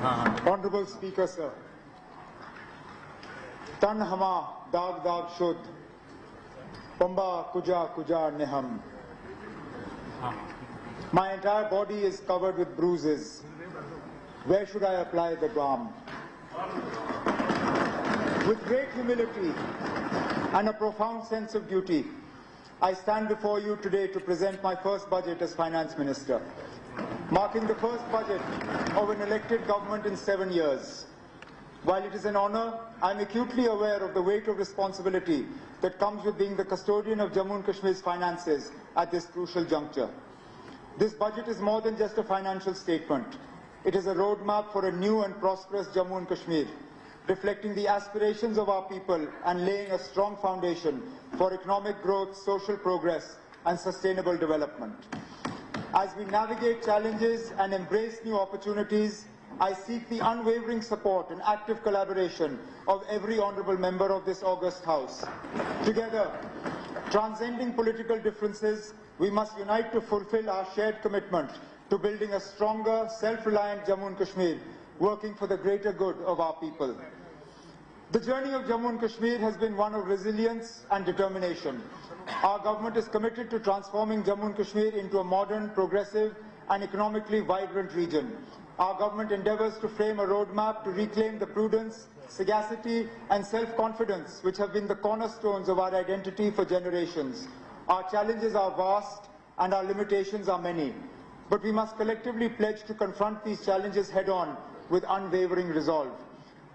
Honorable Speaker, sir. Tan hama dag dag shud, pamba kuja kuja niham. My entire body is covered with bruises. Where should I apply the balm? With great humility and a profound sense of duty, I stand before you today to present my first budget as Finance Minister, marking the first budget of an elected government in 7 years. While it is an honor, I am acutely aware of the weight of responsibility that comes with being the custodian of Jammu and Kashmir's finances at this crucial juncture. This budget is more than just a financial statement. It is a roadmap for a new and prosperous Jammu and Kashmir, reflecting the aspirations of our people and laying a strong foundation for economic growth, social progress, and sustainable development. As we navigate challenges and embrace new opportunities, I seek the unwavering support and active collaboration of every honourable member of this august House. Together, transcending political differences, we must unite to fulfill our shared commitment to building a stronger, self-reliant Jammu and Kashmir, working for the greater good of our people. The journey of Jammu and Kashmir has been one of resilience and determination. Our government is committed to transforming Jammu and Kashmir into a modern, progressive and economically vibrant region. Our government endeavours to frame a roadmap to reclaim the prudence, sagacity and self-confidence which have been the cornerstones of our identity for generations. Our challenges are vast and our limitations are many, but we must collectively pledge to confront these challenges head-on with unwavering resolve.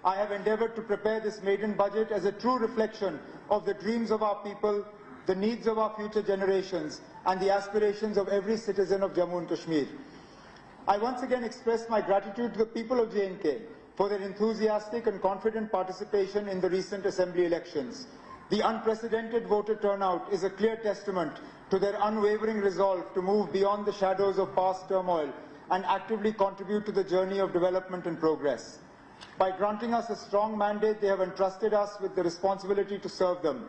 I have endeavoured to prepare this maiden budget as a true reflection of the dreams of our people, the needs of our future generations, and the aspirations of every citizen of Jammu and Kashmir. I once again express my gratitude to the people of J&K for their enthusiastic and confident participation in the recent Assembly elections. The unprecedented voter turnout is a clear testament to their unwavering resolve to move beyond the shadows of past turmoil and actively contribute to the journey of development and progress. By granting us a strong mandate, they have entrusted us with the responsibility to serve them.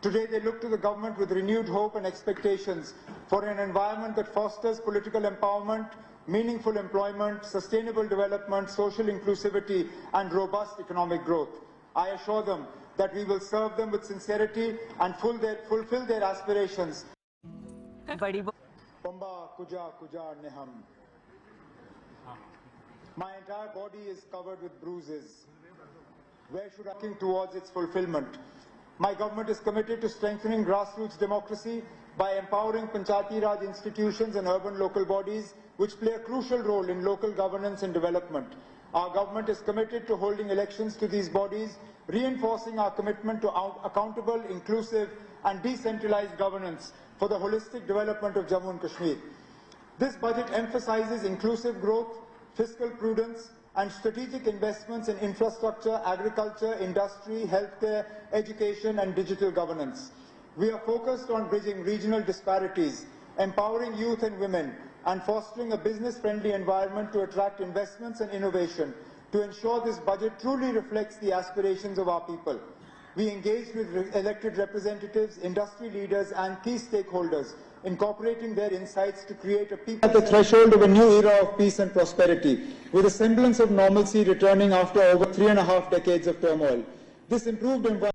Today, they look to the government with renewed hope and expectations for an environment that fosters political empowerment, meaningful employment, sustainable development, social inclusivity, and robust economic growth. I assure them that we will serve them with sincerity and fulfill their aspirations. Pamba kuja kuja niham. My entire body is covered with bruises. Where should I look towards its fulfillment? My government is committed to strengthening grassroots democracy by empowering Panchayati Raj institutions and urban local bodies which play a crucial role in local governance and development. Our government is committed to holding elections to these bodies, reinforcing our commitment to accountable, inclusive and decentralized governance for the holistic development of Jammu and Kashmir. This budget emphasizes inclusive growth, fiscal prudence and strategic investments in infrastructure, agriculture, industry, healthcare, education and digital governance. We are focused on bridging regional disparities, empowering youth and women, and fostering a business-friendly environment to attract investments and innovation to ensure this budget truly reflects the aspirations of our people. We engaged with elected representatives, industry leaders and key stakeholders, incorporating their insights to create a people at the threshold of a new era of peace and prosperity, with a semblance of normalcy returning after over 3.5 decades of turmoil. This improved environment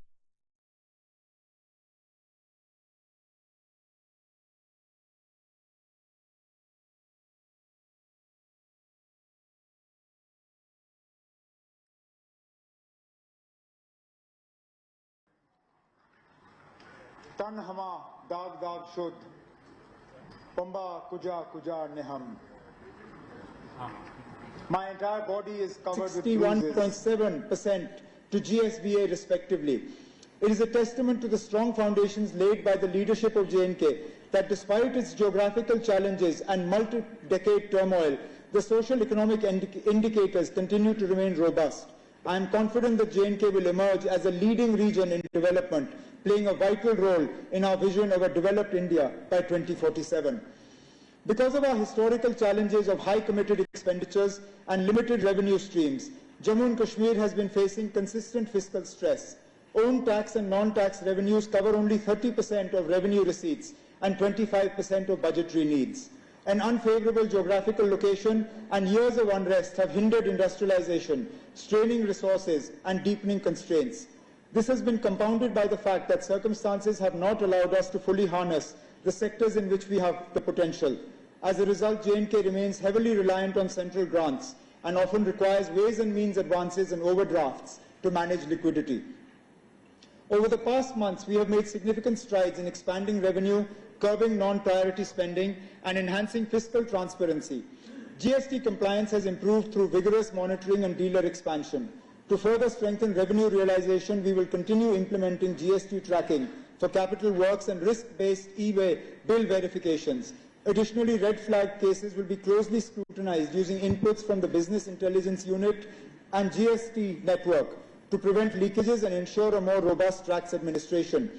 Tan hama dag dag shud, pamba kuja kuja niham. My entire body is covered with 61.7% to GSBA respectively. It is a testament to the strong foundations laid by the leadership of J&K that despite its geographical challenges and multi-decade turmoil, the social economic indicators continue to remain robust. I am confident that J&K will emerge as a leading region in development, playing a vital role in our vision of a developed India by 2047. Because of our historical challenges of high committed expenditures and limited revenue streams, Jammu and Kashmir has been facing consistent fiscal stress. Own tax and non-tax revenues cover only 30% of revenue receipts and 25% of budgetary needs. An unfavorable geographical location and years of unrest have hindered industrialization, straining resources and deepening constraints. This has been compounded by the fact that circumstances have not allowed us to fully harness the sectors in which we have the potential. As a result, J&K remains heavily reliant on central grants and often requires ways and means advances and overdrafts to manage liquidity. Over the past months, we have made significant strides in expanding revenue, curbing non-priority spending, and enhancing fiscal transparency. GST compliance has improved through vigorous monitoring and dealer expansion. To further strengthen revenue realization, we will continue implementing GST tracking for capital works and risk-based e-way bill verifications. Additionally, red flag cases will be closely scrutinized using inputs from the Business Intelligence Unit and GST network to prevent leakages and ensure a more robust tax administration.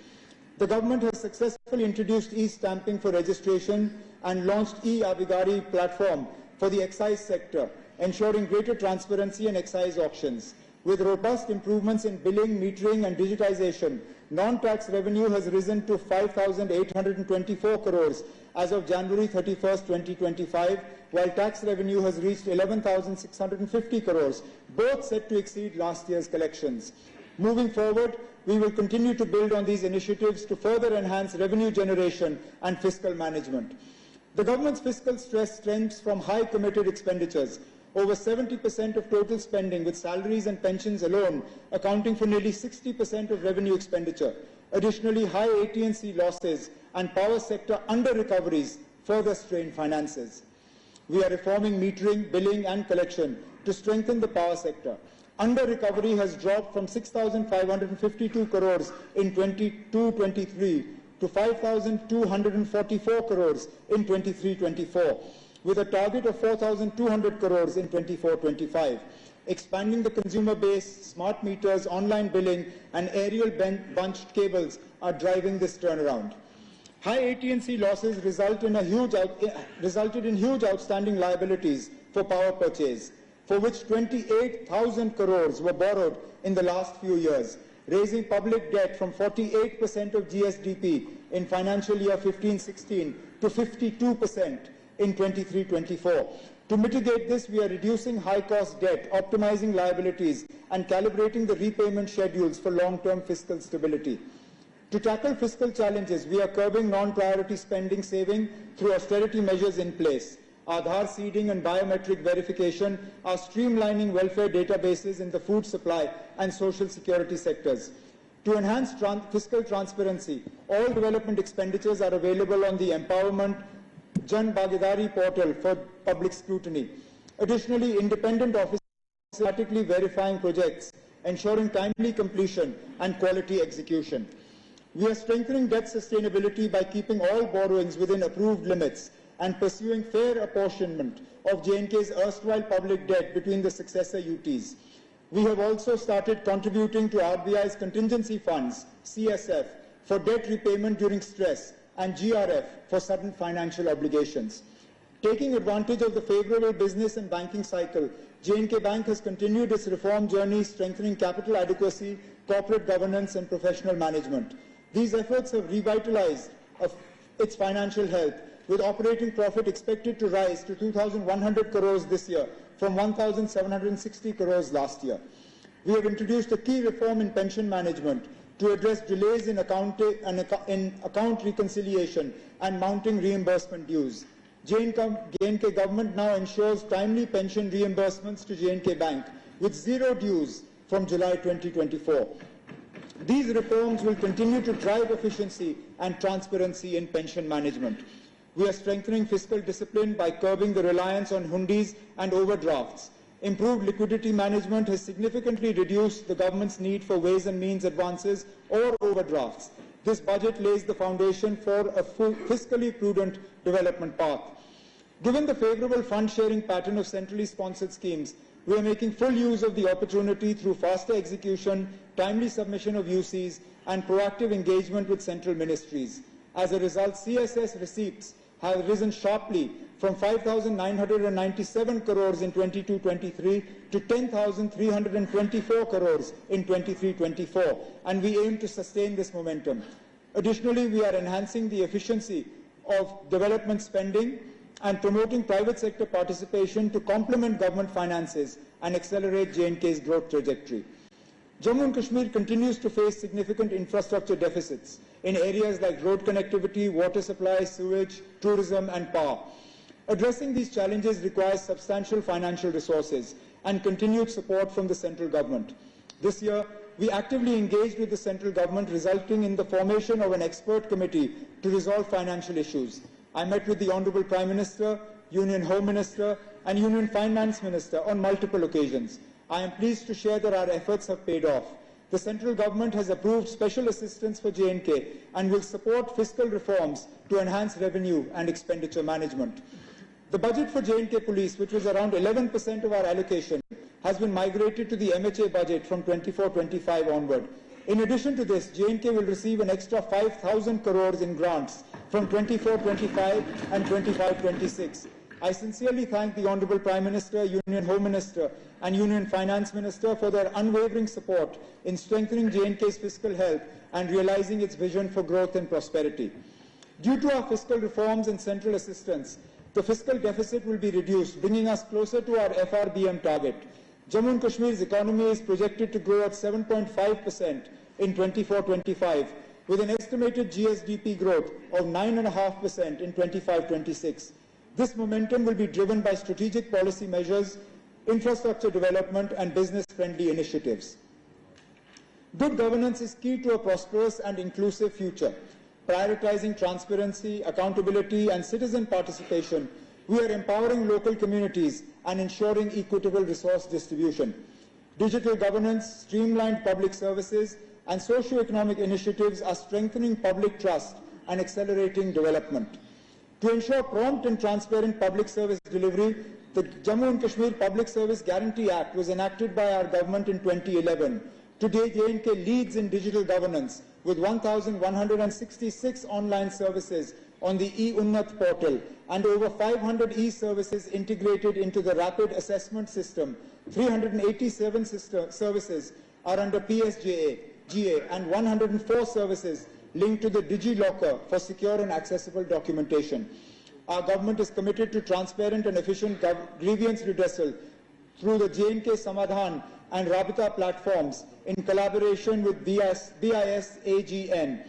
The government has successfully introduced e-stamping for registration and launched e-Abhigari platform for the excise sector, ensuring greater transparency and excise auctions. With robust improvements in billing, metering and digitization, non-tax revenue has risen to 5,824 crores as of January 31st, 2025, while tax revenue has reached 11,650 crores, both set to exceed last year's collections. Moving forward, we will continue to build on these initiatives to further enhance revenue generation and fiscal management. The government's fiscal stress stems from high committed expenditures. Over 70% of total spending, with salaries and pensions alone accounting for nearly 60% of revenue expenditure. Additionally, high AT&C losses and power sector under-recoveries further strain finances. We are reforming metering, billing and collection to strengthen the power sector. Under-recovery has dropped from 6,552 crores in 22-23 to 5,244 crores in 23-24. with a target of 4,200 crores in 24-25. Expanding the consumer base, smart meters, online billing, and aerial bunched cables are driving this turnaround. High AT&C losses resulted in huge outstanding liabilities for power purchase, for which 28,000 crores were borrowed in the last few years, raising public debt from 48% of GSDP in financial year 15-16 to 52% in 23-24. To mitigate this, we are reducing high-cost debt, optimizing liabilities, and calibrating the repayment schedules for long-term fiscal stability. To tackle fiscal challenges, we are curbing non-priority spending saving through austerity measures in place. Aadhaar seeding and biometric verification are streamlining welfare databases in the food supply and social security sectors. To enhance fiscal transparency, all development expenditures are available on the Empowerment Jan Bhagidari portal for public scrutiny. Additionally, independent officers are systematically verifying projects, ensuring timely completion and quality execution. We are strengthening debt sustainability by keeping all borrowings within approved limits and pursuing fair apportionment of J&K's erstwhile public debt between the successor UTs. We have also started contributing to RBI's contingency funds, CSF, for debt repayment during stress, and GRF for sudden financial obligations. Taking advantage of the favorable business and banking cycle, J&K Bank has continued its reform journey, strengthening capital adequacy, corporate governance, and professional management. These efforts have revitalized its financial health, with operating profit expected to rise to 2,100 crores this year from 1,760 crores last year. We have introduced a key reform in pension management to address delays in account reconciliation and mounting reimbursement dues. J&K government now ensures timely pension reimbursements to J&K Bank with zero dues from July 2024. These reforms will continue to drive efficiency and transparency in pension management. We are strengthening fiscal discipline by curbing the reliance on hundis and overdrafts. Improved liquidity management has significantly reduced the government's need for ways and means advances or overdrafts. This budget lays the foundation for a fiscally prudent development path. Given the favorable fund-sharing pattern of centrally sponsored schemes, we are making full use of the opportunity through faster execution, timely submission of UCs, and proactive engagement with central ministries. As a result, CSS receipts have risen sharply from 5,997 crores in 22-23 to 10,324 crores in 23-24, and we aim to sustain this momentum. Additionally, we are enhancing the efficiency of development spending and promoting private sector participation to complement government finances and accelerate J&K's growth trajectory. Jammu and Kashmir continues to face significant infrastructure deficits in areas like road connectivity, water supply, sewage, tourism, and power. Addressing these challenges requires substantial financial resources and continued support from the central government. This year, we actively engaged with the central government, resulting in the formation of an expert committee to resolve financial issues. I met with the Honorable Prime Minister, Union Home Minister, and Union Finance Minister on multiple occasions. I am pleased to share that our efforts have paid off. The central government has approved special assistance for J&K and will support fiscal reforms to enhance revenue and expenditure management. The budget for J&K Police, which was around 11% of our allocation, has been migrated to the MHA budget from 24-25 onward. In addition to this, J&K will receive an extra 5,000 crores in grants from 24-25 and 25-26. I sincerely thank the Honorable Prime Minister, Union Home Minister, and Union Finance Minister for their unwavering support in strengthening J&K's fiscal health and realizing its vision for growth and prosperity. Due to our fiscal reforms and central assistance, the fiscal deficit will be reduced, bringing us closer to our FRBM target. Jammu and Kashmir's economy is projected to grow at 7.5% in 24-25, with an estimated GSDP growth of 9.5% in 25-26. This momentum will be driven by strategic policy measures, infrastructure development, and business-friendly initiatives. Good governance is key to a prosperous and inclusive future. Prioritizing transparency, accountability, and citizen participation, we are empowering local communities and ensuring equitable resource distribution. Digital governance, streamlined public services, and socio-economic initiatives are strengthening public trust and accelerating development. To ensure prompt and transparent public service delivery, the Jammu and Kashmir Public Service Guarantee Act was enacted by our government in 2011. Today, J&K leads in digital governance with 1,166 online services on the e-Unnat portal and over 500 e-services integrated into the rapid assessment system. 387 services are under PSJA, GA, and 104 services linked to the DigiLocker for secure and accessible documentation. Our government is committed to transparent and efficient grievance redressal through the J&K Samadhan and Rabita platforms in collaboration with BIS AGN.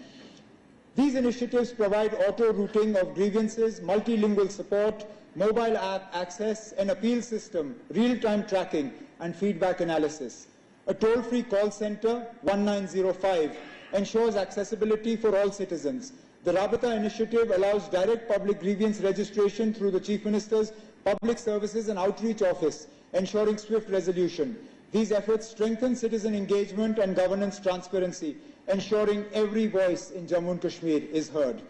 These initiatives provide auto-routing of grievances, multilingual support, mobile app access, an appeal system, real-time tracking, and feedback analysis. A toll-free call center, 1905, ensures accessibility for all citizens. The Rabita initiative allows direct public grievance registration through the Chief Minister's Public Services and Outreach Office, ensuring swift resolution. These efforts strengthen citizen engagement and governance transparency, ensuring every voice in Jammu and Kashmir is heard.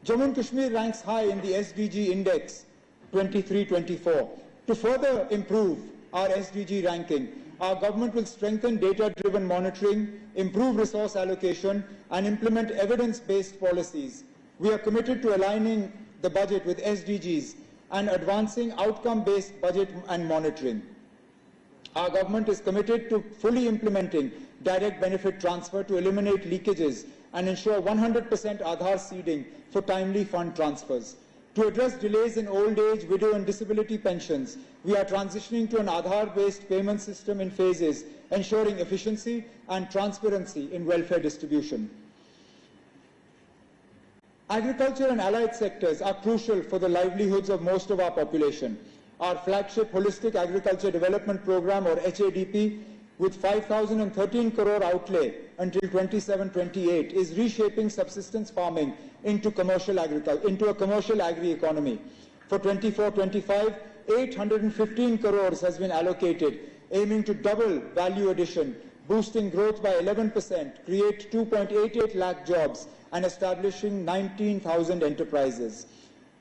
Jammu and Kashmir ranks high in the SDG Index 23-24. To further improve our SDG ranking, our government will strengthen data-driven monitoring, improve resource allocation, and implement evidence-based policies. We are committed to aligning the budget with SDGs and advancing outcome-based budget and monitoring. Our government is committed to fully implementing direct benefit transfer to eliminate leakages and ensure 100% Aadhaar seeding for timely fund transfers. To address delays in old age, widow, and disability pensions, we are transitioning to an Aadhaar-based payment system in phases, ensuring efficiency and transparency in welfare distribution. Agriculture and allied sectors are crucial for the livelihoods of most of our population. Our flagship Holistic Agriculture Development Program, or HADP, with 5,013 crore outlay until 27-28, is reshaping subsistence farming into a commercial agri-economy. For 24-25, 815 crores has been allocated, aiming to double value addition, boosting growth by 11%, create 2.88 lakh jobs, and establishing 19,000 enterprises.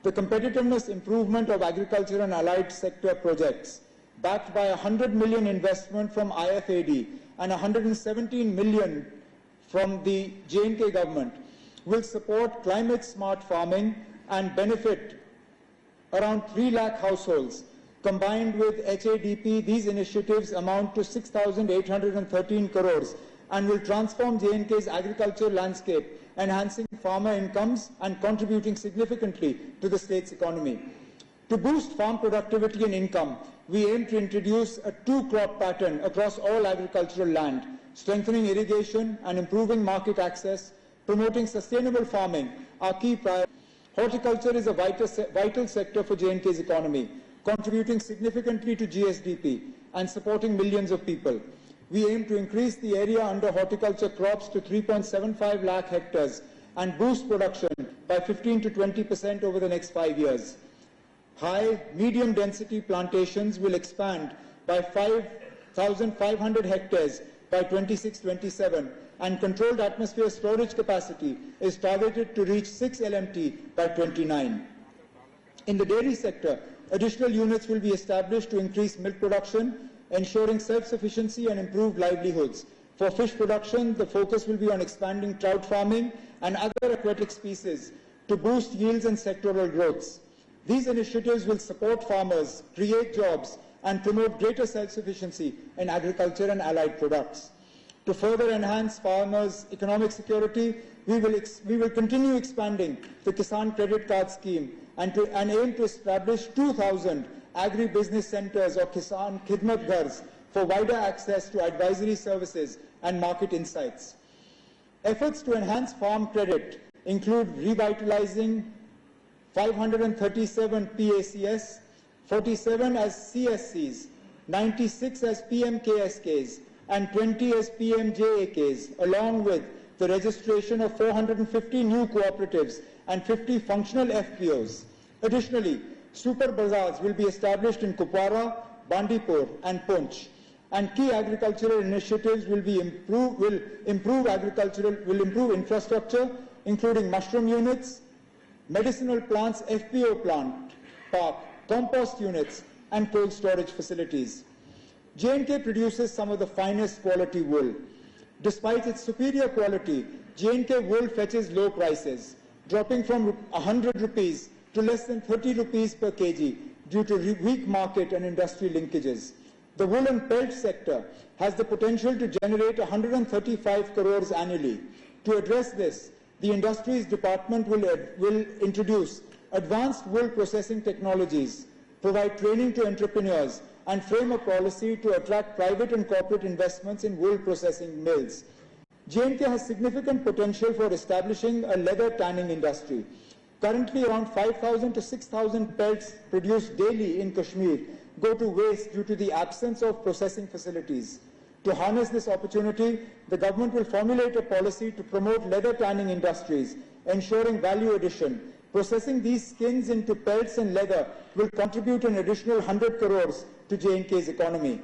The competitiveness improvement of agriculture and allied sector projects, backed by 100 million investment from IFAD and 117 million from the J&K government, will support climate-smart farming and benefit around 3 lakh households. Combined with HADP, these initiatives amount to 6,813 crores and will transform J&K's agriculture landscape, enhancing farmer incomes and contributing significantly to the state's economy. To boost farm productivity and income, we aim to introduce a two-crop pattern across all agricultural land, strengthening irrigation and improving market access, promoting sustainable farming are key priorities. Horticulture is a vital sector for J&K's economy, contributing significantly to GSDP and supporting millions of people. We aim to increase the area under horticulture crops to 3.75 lakh hectares and boost production by 15 to 20% over the next 5 years. High, medium density plantations will expand by 5,500 hectares by 26-27, and controlled atmosphere storage capacity is targeted to reach 6 LMT by 29. In the dairy sector, additional units will be established to increase milk production, ensuring self-sufficiency and improved livelihoods. For fish production, the focus will be on expanding trout farming and other aquatic species to boost yields and sectoral growths. These initiatives will support farmers, create jobs, and promote greater self-sufficiency in agriculture and allied products. To further enhance farmers' economic security, we will continue expanding the Kisan Credit Card Scheme and aim to establish 2,000 agri-business centers or Kisan Khidmat Ghars for wider access to advisory services and market insights. Efforts to enhance farm credit include revitalizing 537 PACS, 47 as CSCs, 96 as PMKSKs, and 20 as PMJAKs, along with the registration of 450 new cooperatives and 50 functional FPOs. Additionally, super bazaars will be established in Kupwara, Bandipur, and Poonch, and key agricultural initiatives will improve infrastructure, including mushroom units, medicinal plants FPO plant park, compost units, and cold storage facilities. J&K produces some of the finest quality wool. Despite its superior quality, J&K wool fetches low prices, dropping from 100 rupees to less than 30 rupees per kg due to weak market and industry linkages. The wool and pelt sector has the potential to generate 135 crores annually. To address this, the Industries Department will introduce advanced wool processing technologies, provide training to entrepreneurs, and frame a policy to attract private and corporate investments in wool processing mills. J&K has significant potential for establishing a leather tanning industry. Currently, around 5,000 to 6,000 pelts produced daily in Kashmir go to waste due to the absence of processing facilities. To harness this opportunity, the government will formulate a policy to promote leather tanning industries, ensuring value addition. Processing these skins into pelts and leather will contribute an additional 100 crores to J&K's economy.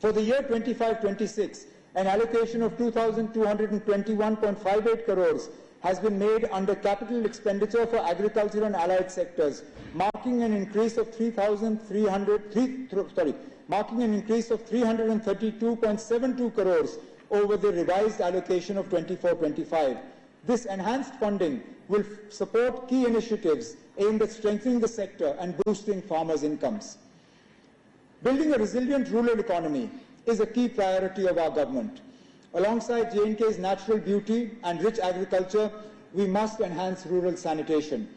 For the year 25-26, an allocation of 2,221.58 crores has been made under capital expenditure for agriculture and allied sectors, marking an increase of 332.72 crores over the revised allocation of 24-25. This enhanced funding will support key initiatives aimed at strengthening the sector and boosting farmers' incomes. Building a resilient rural economy is a key priority of our government. Alongside J&K's natural beauty and rich agriculture, we must enhance rural sanitation.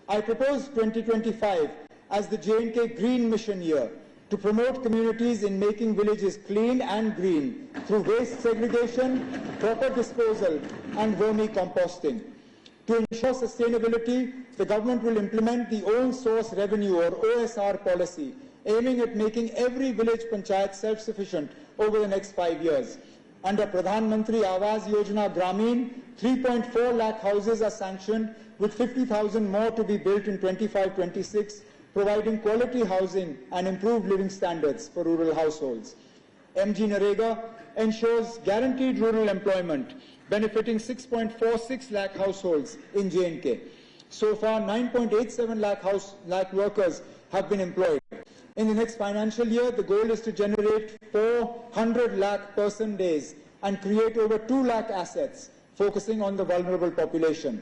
I propose 2025 as the J&K Green Mission year to promote communities in making villages clean and green through waste segregation, proper disposal, and vermicomposting. To ensure sustainability, the government will implement the Own Source Revenue or OSR policy, aiming at making every village panchayat self-sufficient over the next 5 years. Under Pradhan Mantri Awas Yojana Grameen, 3.4 lakh houses are sanctioned, with 50,000 more to be built in 25-26, providing quality housing and improved living standards for rural households. MG Narega ensures guaranteed rural employment, benefiting 6.46 lakh households in J&K. So far, 9.87 lakh workers have been employed. In the next financial year, the goal is to generate 400 lakh person days and create over 2 lakh assets, focusing on the vulnerable population.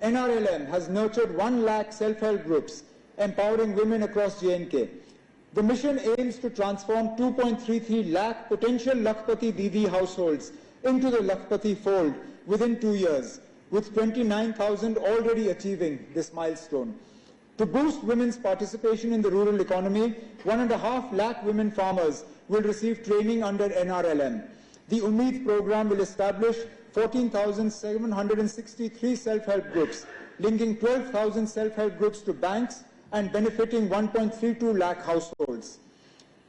NRLM has nurtured 1 lakh self-help groups, empowering women across J&K. The mission aims to transform 2.33 lakh potential Lakhpati Didi households into the Lakhpati fold within 2 years, with 29,000 already achieving this milestone. To boost women's participation in the rural economy, 1.5 lakh women farmers will receive training under NRLM. The Ummeed program will establish 14,763 self-help groups, linking 12,000 self-help groups to banks and benefiting 1.32 lakh households.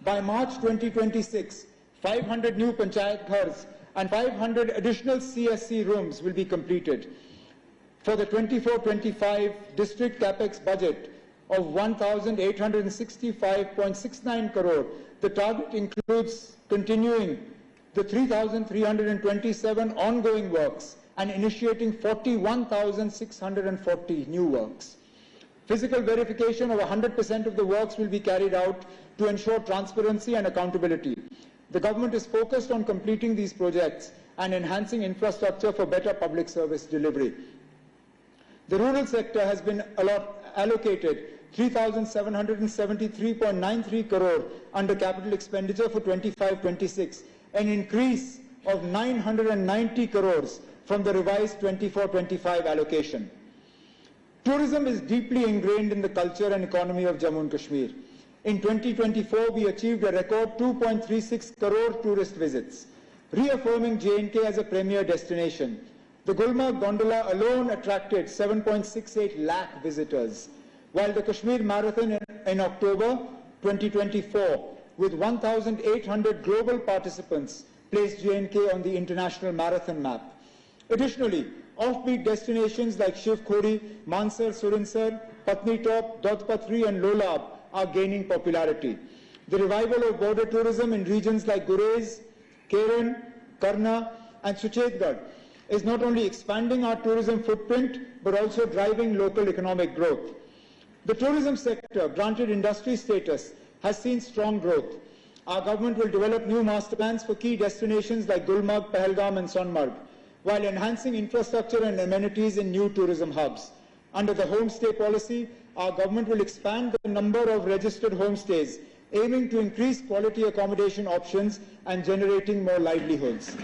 By March 2026, 500 new Panchayat Ghars and 500 additional CSC rooms will be completed. For the 24-25 district capex budget of 1,865.69 crore, the target includes continuing the 3,327 ongoing works and initiating 41,640 new works. Physical verification of 100% of the works will be carried out to ensure transparency and accountability. The government is focused on completing these projects and enhancing infrastructure for better public service delivery. The rural sector has been allocated 3,773.93 crore under capital expenditure for 25-26, an increase of 990 crores from the revised 24-25 allocation. Tourism is deeply ingrained in the culture and economy of Jammu and Kashmir. In 2024, we achieved a record 2.36 crore tourist visits, reaffirming J&K as a premier destination. The Gulmarg Gondola alone attracted 7.68 lakh visitors, while the Kashmir Marathon in October 2024, with 1,800 global participants, placed J&K on the international marathon map. Additionally, offbeat destinations like Shiv Khori, Mansar, Surinsar, Patnitop, Dodpatri and Lolab are gaining popularity. The revival of border tourism in regions like Gurez, Keren, Karna and Suchetgarh is not only expanding our tourism footprint, but also driving local economic growth. The tourism sector, granted industry status, has seen strong growth. Our government will develop new master plans for key destinations like Gulmarg, Pahalgam and Sonmarg, while enhancing infrastructure and amenities in new tourism hubs. Under the homestay policy, our government will expand the number of registered homestays, aiming to increase quality accommodation options and generating more livelihoods.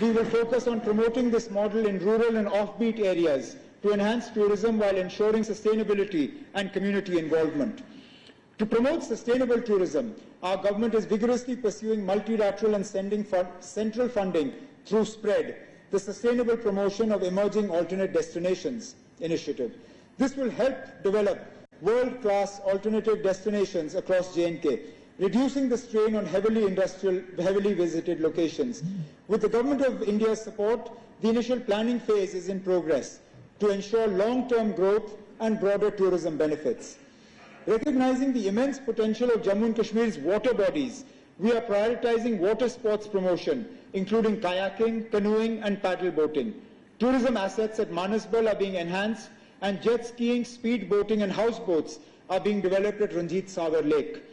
We will focus on promoting this model in rural and offbeat areas to enhance tourism while ensuring sustainability and community involvement. To promote sustainable tourism, our government is vigorously pursuing multilateral and central funding through SPREAD, the Sustainable Promotion of Emerging Alternate Destinations initiative. This will help develop world-class alternative destinations across J&K, reducing the strain on heavily visited locations. With the Government of India's support, the initial planning phase is in progress to ensure long-term growth and broader tourism benefits. Recognizing the immense potential of Jammu and Kashmir's water bodies, we are prioritizing water sports promotion, including kayaking, canoeing and paddle boating. Tourism assets at Manasbal are being enhanced, and jet skiing, speed boating and houseboats are being developed at Ranjit Sagar Lake.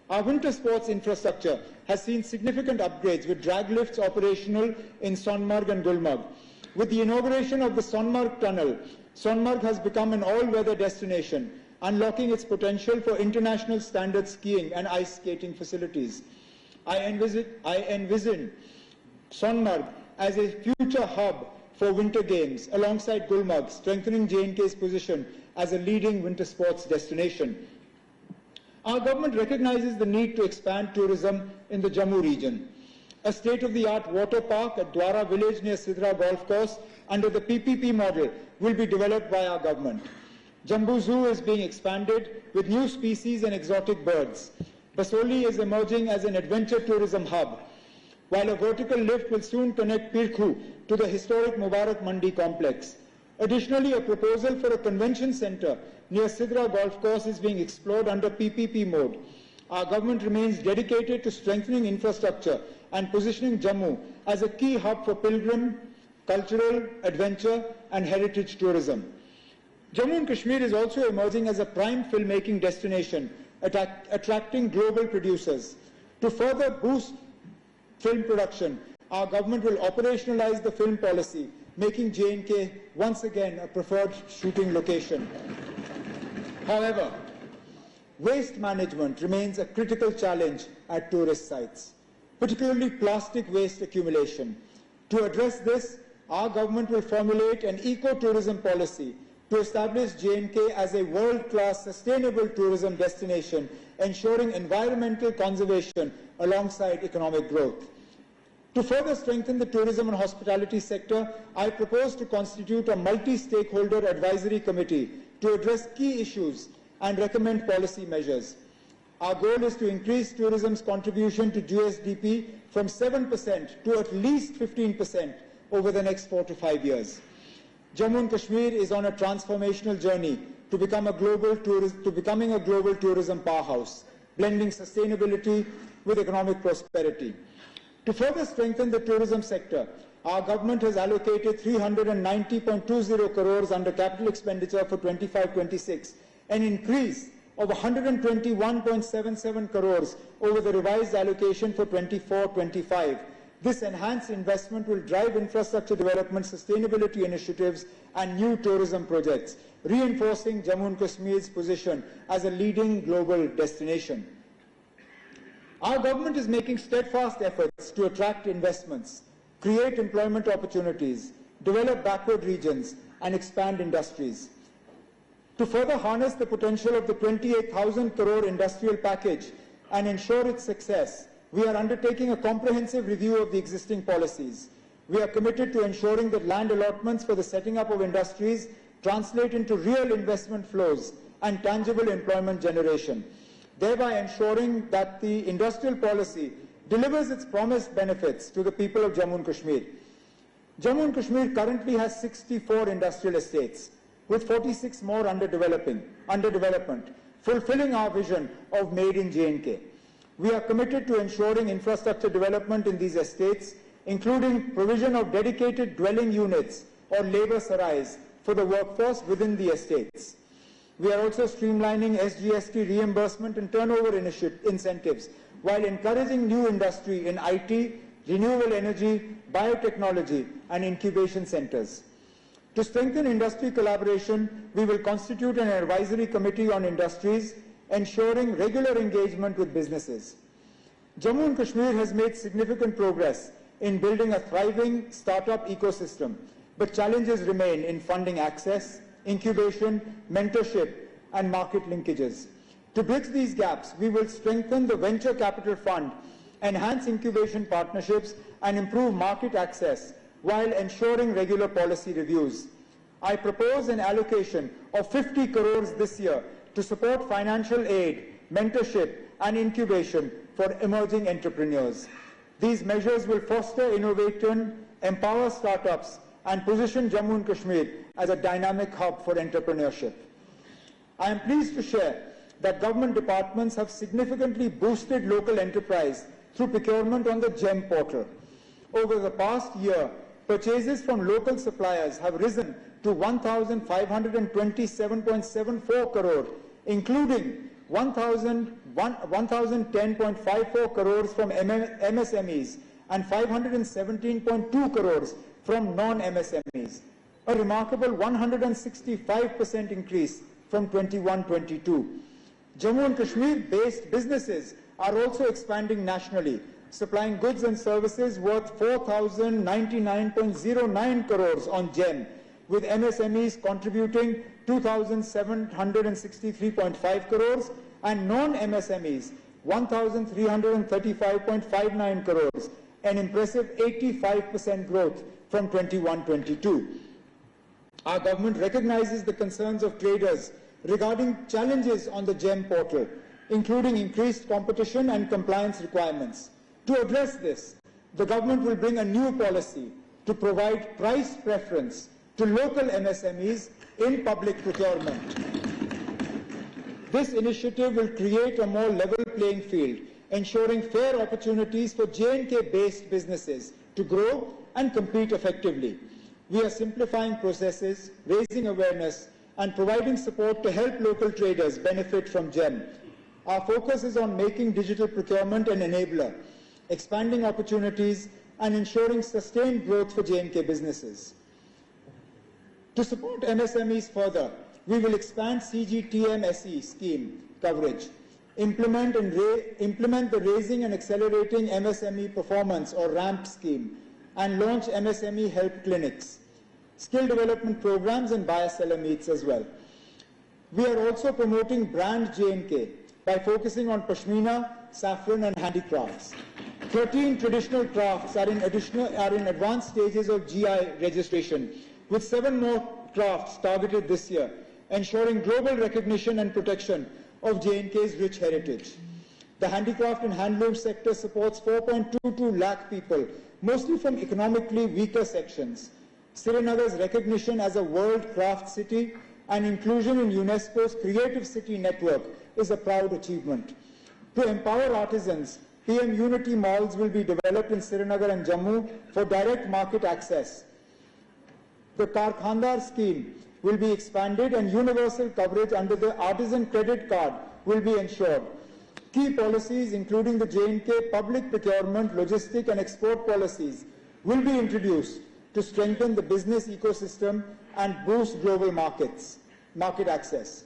Our winter sports infrastructure has seen significant upgrades, with drag lifts operational in Sonmarg and Gulmarg. With the inauguration of the Sonmarg Tunnel, Sonmarg has become an all-weather destination, unlocking its potential for international standard skiing and ice skating facilities. I envision Sonmarg as a future hub for winter games alongside Gulmarg, strengthening J&K's position as a leading winter sports destination. Our government recognizes the need to expand tourism in the Jammu region. A state-of-the-art water park at Dwara village near Sidra Golf Course under the PPP model will be developed by our government. Jammu Zoo is being expanded with new species and exotic birds. Basoli is emerging as an adventure tourism hub, while a vertical lift will soon connect Pirkhu to the historic Mubarak Mandi complex. Additionally, a proposal for a convention center near Sidra Golf Course is being explored under PPP mode. Our government remains dedicated to strengthening infrastructure and positioning Jammu as a key hub for pilgrim, cultural, adventure and heritage tourism. Jammu and Kashmir is also emerging as a prime filmmaking destination, attracting global producers. To further boost film production, our government will operationalize the film policy, making J&K once again a preferred shooting location. However, waste management remains a critical challenge at tourist sites, particularly plastic waste accumulation. To address this, our government will formulate an eco-tourism policy to establish J&K as a world-class sustainable tourism destination, ensuring environmental conservation alongside economic growth. To further strengthen the tourism and hospitality sector, I propose to constitute a multi-stakeholder advisory committee to address key issues and recommend policy measures. Our goal is to increase tourism's contribution to GSDP from 7% to at least 15% over the next 4 to 5 years. Jammu and Kashmir is on a transformational journey to becoming a global tourism powerhouse, blending sustainability with economic prosperity. To further strengthen the tourism sector, our government has allocated 390.20 crores under capital expenditure for 25-26, an increase of 121.77 crores over the revised allocation for 24-25. This enhanced investment will drive infrastructure development, sustainability initiatives and new tourism projects, reinforcing Jammu and Kashmir's position as a leading global destination. Our government is making steadfast efforts to attract investments, create employment opportunities, develop backward regions and expand industries. To further harness the potential of the 28,000 crore industrial package and ensure its success, we are undertaking a comprehensive review of the existing policies. We are committed to ensuring that land allotments for the setting up of industries translate into real investment flows and tangible employment generation, thereby ensuring that the industrial policy delivers its promised benefits to the people of Jammu and Kashmir. Jammu and Kashmir currently has 64 industrial estates, with 46 more under development, fulfilling our vision of Made in J&K. We are committed to ensuring infrastructure development in these estates, including provision of dedicated dwelling units or labour sarais for the workforce within the estates. We are also streamlining SGST reimbursement and turnover incentives while encouraging new industry in IT, renewable energy, biotechnology and incubation centres. To strengthen industry collaboration, we will constitute an advisory committee on industries, ensuring regular engagement with businesses. Jammu and Kashmir has made significant progress in building a thriving startup ecosystem, but challenges remain in funding access, incubation, mentorship, and market linkages. To bridge these gaps, we will strengthen the venture capital fund, enhance incubation partnerships, and improve market access while ensuring regular policy reviews. I propose an allocation of 50 crores this year to support financial aid, mentorship, and incubation for emerging entrepreneurs. These measures will foster innovation, empower startups, and position Jammu and Kashmir as a dynamic hub for entrepreneurship. I am pleased to share that government departments have significantly boosted local enterprise through procurement on the GEM portal. Over the past year, purchases from local suppliers have risen to 1,527.74 crore, including 1,010.54 crores from MSMEs and 517.2 crores from non-MSMEs, a remarkable 165% increase from 21-22. Jammu and Kashmir-based businesses are also expanding nationally, supplying goods and services worth 4,099.09 crores on GEM, with MSMEs contributing 2,763.5 crores and non-MSMEs 1,335.59 crores, an impressive 85% growth from 21-22. Our government recognizes the concerns of traders regarding challenges on the GEM portal, including increased competition and compliance requirements. To address this, the government will bring a new policy to provide price preference to local MSMEs in public procurement. This initiative will create a more level playing field, ensuring fair opportunities for J&K-based businesses to grow and compete effectively. We are simplifying processes, raising awareness, and providing support to help local traders benefit from GEM. Our focus is on making digital procurement an enabler, expanding opportunities, and ensuring sustained growth for J&K businesses. To support MSMEs further, we will expand CGTMSE scheme coverage, implement the Raising and Accelerating MSME Performance or RAMP scheme, and launch MSME help clinics. skill development programs and buyer-seller meets as well. We are also promoting brand J&K by focusing on pashmina, saffron and handicrafts. 13 traditional crafts are in advanced stages of GI registration, with 7 more crafts targeted this year, ensuring global recognition and protection of J&K's rich heritage. The handicraft and handloom sector supports 4.22 lakh people, mostly from economically weaker sections. Srinagar's recognition as a world craft city and inclusion in UNESCO's Creative City Network is a proud achievement. To empower artisans, PM Unity malls will be developed in Srinagar and Jammu for direct market access. The Karkhandar scheme will be expanded and universal coverage under the Artisan Credit Card will be ensured. Key policies, including the J&K public procurement, logistic and export policies, will be introduced to strengthen the business ecosystem and boost global market access.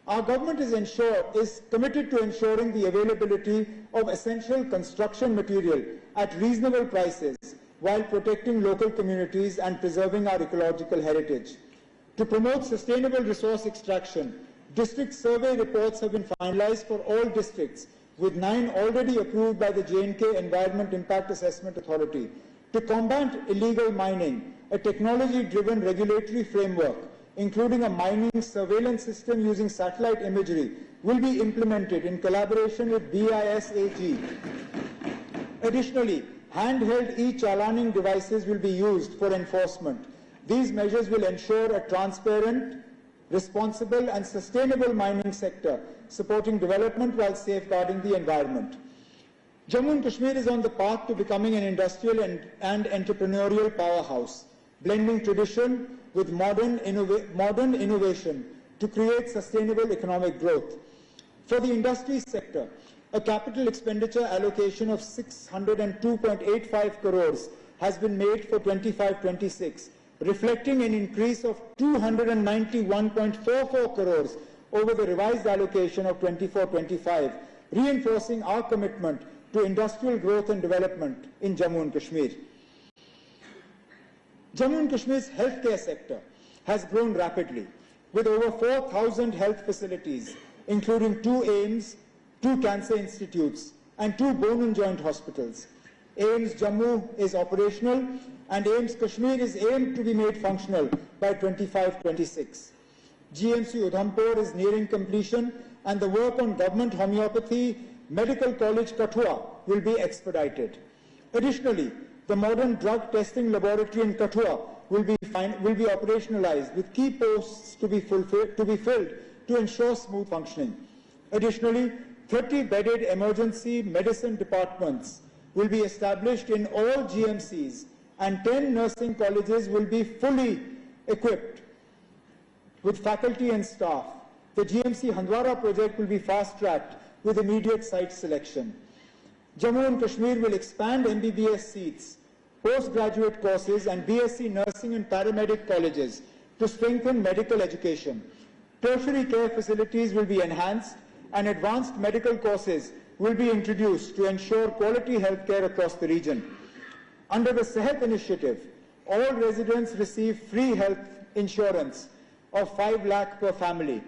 Our government is committed to ensuring the availability of essential construction material at reasonable prices while protecting local communities and preserving our ecological heritage. To promote sustainable resource extraction, district survey reports have been finalized for all districts, with 9 already approved by the J&K Environment Impact Assessment Authority. To combat illegal mining, a technology-driven regulatory framework, including a mining surveillance system using satellite imagery, will be implemented in collaboration with BISAG. Additionally, handheld e-chalaning devices will be used for enforcement. These measures will ensure a transparent, responsible and sustainable mining sector, supporting development while safeguarding the environment. Jammu and Kashmir is on the path to becoming an industrial and entrepreneurial powerhouse, blending tradition with modern innovation to create sustainable economic growth. For the industry sector, a capital expenditure allocation of 602.85 crores has been made for 25-26, reflecting an increase of 291.44 crores over the revised allocation of 24-25, reinforcing our commitment to industrial growth and development in Jammu and Kashmir. Jammu and Kashmir's healthcare sector has grown rapidly, with over 4,000 health facilities, including 2 AIIMS, 2 cancer institutes, and 2 bone and joint hospitals. AIIMS Jammu is operational, and AIIMS Kashmir is aimed to be made functional by 25-26. GMC Udhampur is nearing completion, and the work on government homeopathy Medical College Kathua will be expedited. Additionally, the modern drug testing laboratory in Kathua will be operationalized, with key posts to be filled to ensure smooth functioning. Additionally, 30-bedded emergency medicine departments will be established in all GMCs, and 10 nursing colleges will be fully equipped with faculty and staff. The GMC Handwara project will be fast-tracked with immediate site selection. Jammu and Kashmir will expand MBBS seats, postgraduate courses and BSc nursing and paramedic colleges to strengthen medical education. Tertiary care facilities will be enhanced, and advanced medical courses will be introduced to ensure quality healthcare across the region. Under the Sehat initiative, all residents receive free health insurance of 5 lakh per family,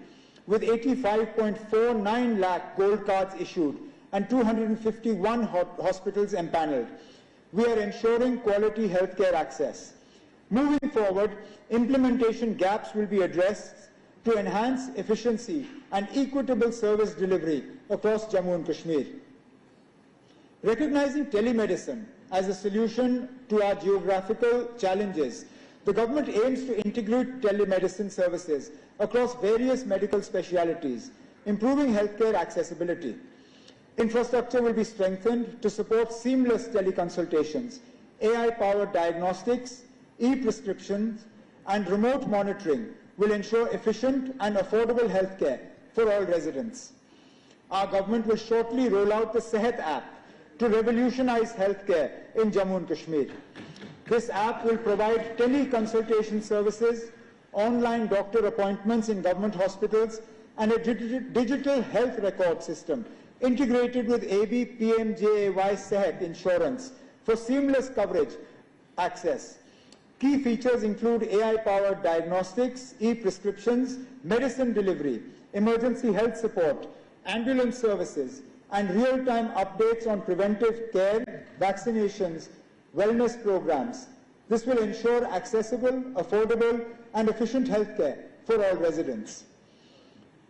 with 85.49 lakh gold cards issued and 251 hospitals empaneled. We are ensuring quality healthcare access. Moving forward, implementation gaps will be addressed to enhance efficiency and equitable service delivery across Jammu and Kashmir. Recognizing telemedicine as a solution to our geographical challenges, the government aims to integrate telemedicine services across various medical specialities, improving healthcare accessibility. Infrastructure will be strengthened to support seamless teleconsultations, AI-powered diagnostics, e-prescriptions, and remote monitoring will ensure efficient and affordable healthcare for all residents. Our government will shortly roll out the Sehat app to revolutionize healthcare in Jammu and Kashmir. This app will provide teleconsultation services, online doctor appointments in government hospitals, and a digital health record system integrated with AB PMJAY Sehat insurance for seamless coverage access. Key features include AI-powered diagnostics, e-prescriptions, medicine delivery, emergency health support, ambulance services, and real-time updates on preventive care, vaccinations, wellness programs. This will ensure accessible, affordable, and efficient healthcare for all residents.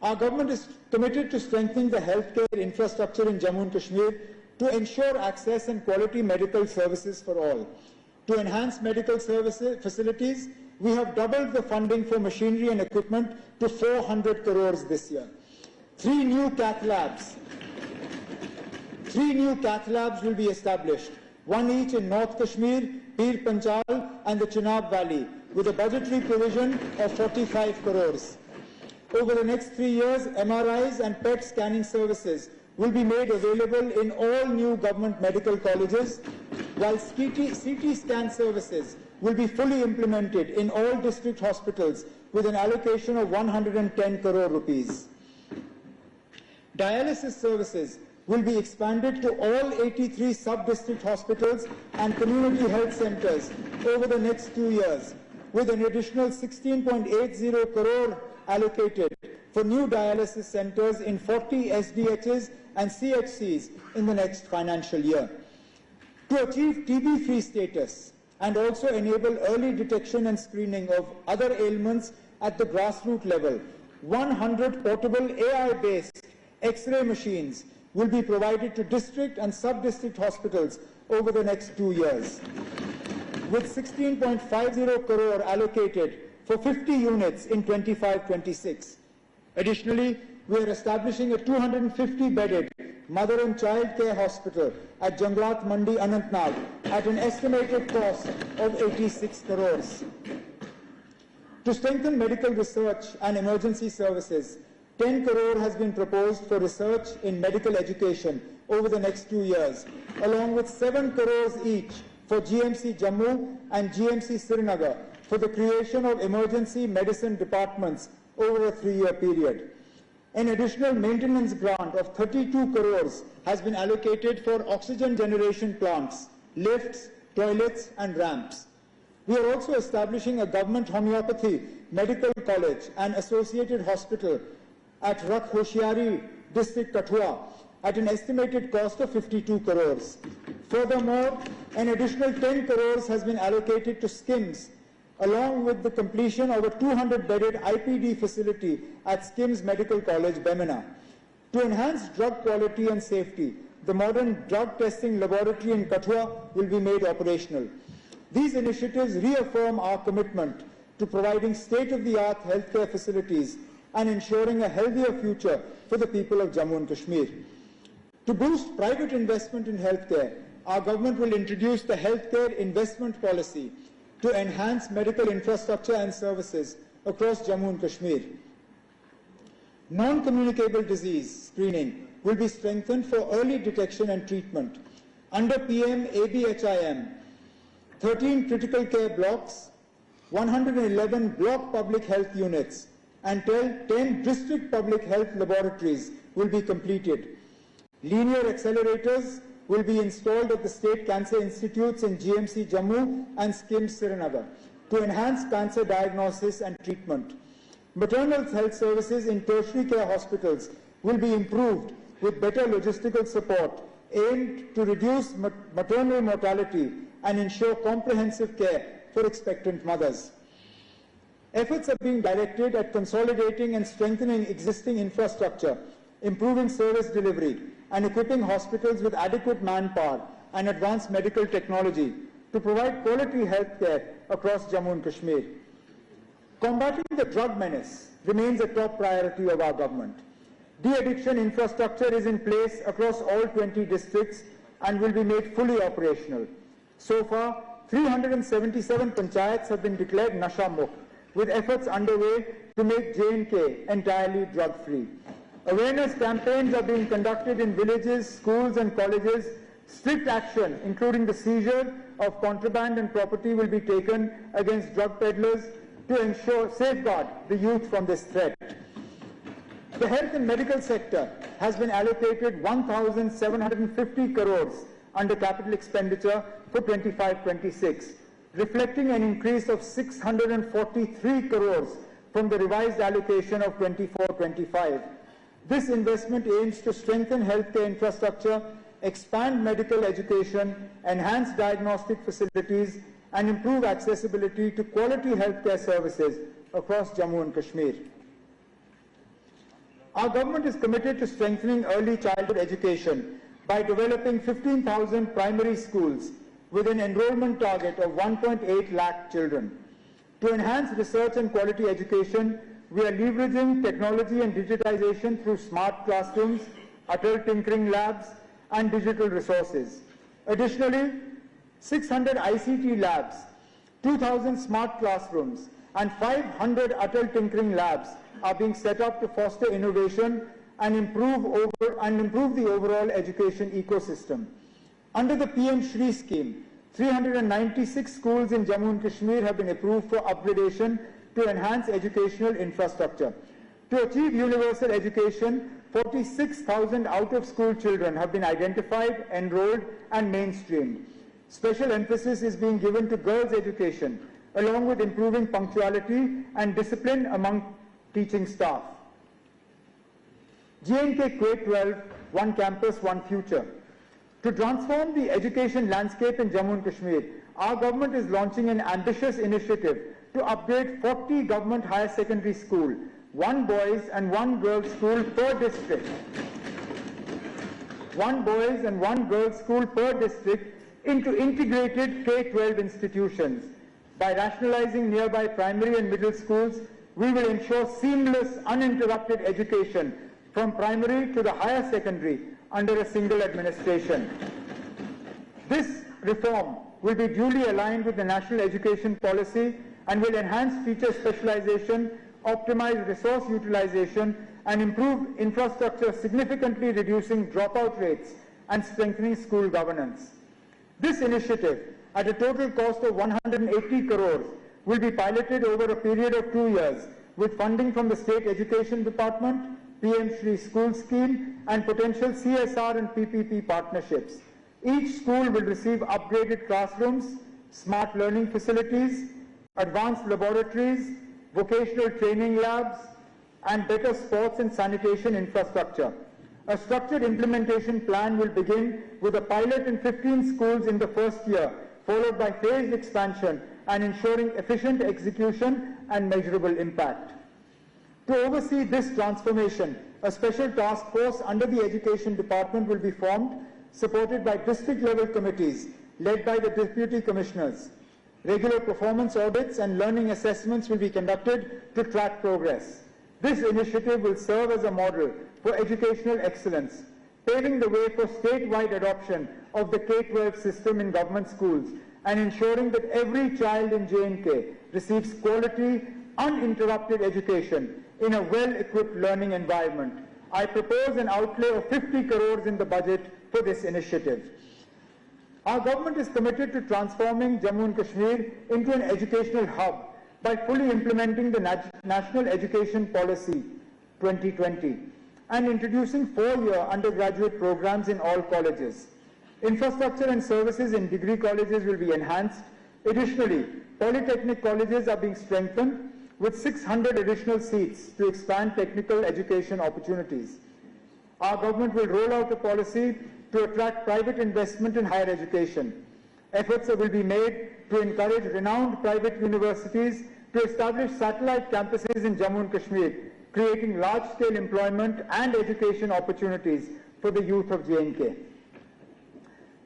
Our government is committed to strengthening the healthcare infrastructure in Jammu and Kashmir to ensure access and quality medical services for all. To enhance medical services facilities, we have doubled the funding for machinery and equipment to 400 crores this year. Three new cath labs will be established, one each in North Kashmir, Pir Panchal and the Chenab Valley, with a budgetary provision of 45 crores. Over the next 3 years, MRIs and PET scanning services will be made available in all new government medical colleges, while CT scan services will be fully implemented in all district hospitals with an allocation of 110 crore rupees. Dialysis services will be expanded to all 83 sub-district hospitals and community health centers over the next 2 years, with an additional 16.80 crore allocated for new dialysis centers in 40 SDHs and CHCs in the next financial year. To achieve TB-free status and also enable early detection and screening of other ailments at the grassroots level, 100 portable AI-based X-ray machines will be provided to district and sub-district hospitals over the next 2 years, with 16.50 crore allocated for 50 units in 25-26. Additionally, we are establishing a 250-bedded mother and child care hospital at Janglat Mandi, Anantnag, at an estimated cost of 86 crores. To strengthen medical research and emergency services, 10 crore has been proposed for research in medical education over the next 2 years, along with 7 crores each for GMC Jammu and GMC Srinagar for the creation of emergency medicine departments over a 3-year period. An additional maintenance grant of 32 crores has been allocated for oxygen generation plants, lifts, toilets and ramps. We are also establishing a government homeopathy medical college and associated hospital at Rakh Hoshiari district Kathua at an estimated cost of 52 crores. Furthermore, an additional 10 crores has been allocated to SKIMS, along with the completion of a 200-bedded IPD facility at SKIMS Medical College, Bemina. To enhance drug quality and safety, the modern drug testing laboratory in Kathua will be made operational. These initiatives reaffirm our commitment to providing state-of-the-art healthcare facilities and ensuring a healthier future for the people of Jammu and Kashmir. To boost private investment in healthcare, our government will introduce the healthcare investment policy to enhance medical infrastructure and services across Jammu and Kashmir. Non-communicable disease screening will be strengthened for early detection and treatment. Under PM ABHIM, 13 critical care blocks, 111 block public health units, and 10 district public health laboratories will be completed. Linear accelerators will be installed at the state cancer institutes in GMC Jammu and SKIMS Srinagar to enhance cancer diagnosis and treatment. Maternal health services in tertiary care hospitals will be improved with better logistical support aimed to reduce maternal mortality and ensure comprehensive care for expectant mothers. Efforts are being directed at consolidating and strengthening existing infrastructure, improving service delivery, and equipping hospitals with adequate manpower and advanced medical technology to provide quality health care across Jammu and Kashmir. Combating the drug menace remains a top priority of our government. De-addiction infrastructure is in place across all 20 districts and will be made fully operational. So far, 377 panchayats have been declared Nasha Mukt, with efforts underway to make J&K entirely drug-free. Awareness campaigns are being conducted in villages, schools and colleges. Strict action, including the seizure of contraband and property, will be taken against drug peddlers to safeguard the youth from this threat. The health and medical sector has been allocated 1,750 crores under capital expenditure for 25-26. reflecting an increase of 643 crores from the revised allocation of 24-25. This investment aims to strengthen healthcare infrastructure, expand medical education, enhance diagnostic facilities, and improve accessibility to quality healthcare services across Jammu and Kashmir. Our government is committed to strengthening early childhood education by developing 15,000 primary schools with an enrollment target of 1.8 lakh children. To enhance research and quality education, we are leveraging technology and digitization through smart classrooms, Atal Tinkering Labs, and digital resources. Additionally, 600 ICT labs, 2,000 smart classrooms, and 500 Atal Tinkering Labs are being set up to foster innovation and improve the overall education ecosystem. Under the PM Shri scheme, 396 schools in Jammu and Kashmir have been approved for upgradation to enhance educational infrastructure. To achieve universal education, 46,000 out-of-school children have been identified, enrolled, and mainstreamed. Special emphasis is being given to girls' education, along with improving punctuality and discipline among teaching staff. J&K K-12, one campus, one future. To transform the education landscape in Jammu and Kashmir, our government is launching an ambitious initiative to upgrade 40 government higher secondary schools, one boys and one girls school per district. One boys and one girls school per district into integrated K-12 institutions. By rationalizing nearby primary and middle schools, we will ensure seamless, uninterrupted education from primary to the higher secondary under a single administration. This reform will be duly aligned with the national education policy and will enhance teacher specialization, optimize resource utilization, and improve infrastructure, significantly reducing dropout rates and strengthening school governance. This initiative, at a total cost of 180 crores, will be piloted over a period of 2 years with funding from the State Education Department, PM Shri School Scheme, and potential CSR and PPP partnerships. Each school will receive upgraded classrooms, smart learning facilities, advanced laboratories, vocational training labs, and better sports and sanitation infrastructure. A structured implementation plan will begin with a pilot in 15 schools in the first year, followed by phased expansion and ensuring efficient execution and measurable impact. To oversee this transformation, a special task force under the Education Department will be formed, supported by district-level committees led by the Deputy Commissioners. Regular performance audits and learning assessments will be conducted to track progress. This initiative will serve as a model for educational excellence, paving the way for statewide adoption of the K-12 system in government schools and ensuring that every child in J&K receives quality, uninterrupted education in a well-equipped learning environment. I propose an outlay of 50 crores in the budget for this initiative. Our government is committed to transforming Jammu and Kashmir into an educational hub by fully implementing the National Education Policy 2020 and introducing 4-year undergraduate programs in all colleges. Infrastructure and services in degree colleges will be enhanced. Additionally, polytechnic colleges are being strengthened with 600 additional seats to expand technical education opportunities. Our government will roll out a policy to attract private investment in higher education. Efforts will be made to encourage renowned private universities to establish satellite campuses in Jammu and Kashmir, creating large-scale employment and education opportunities for the youth of J&K.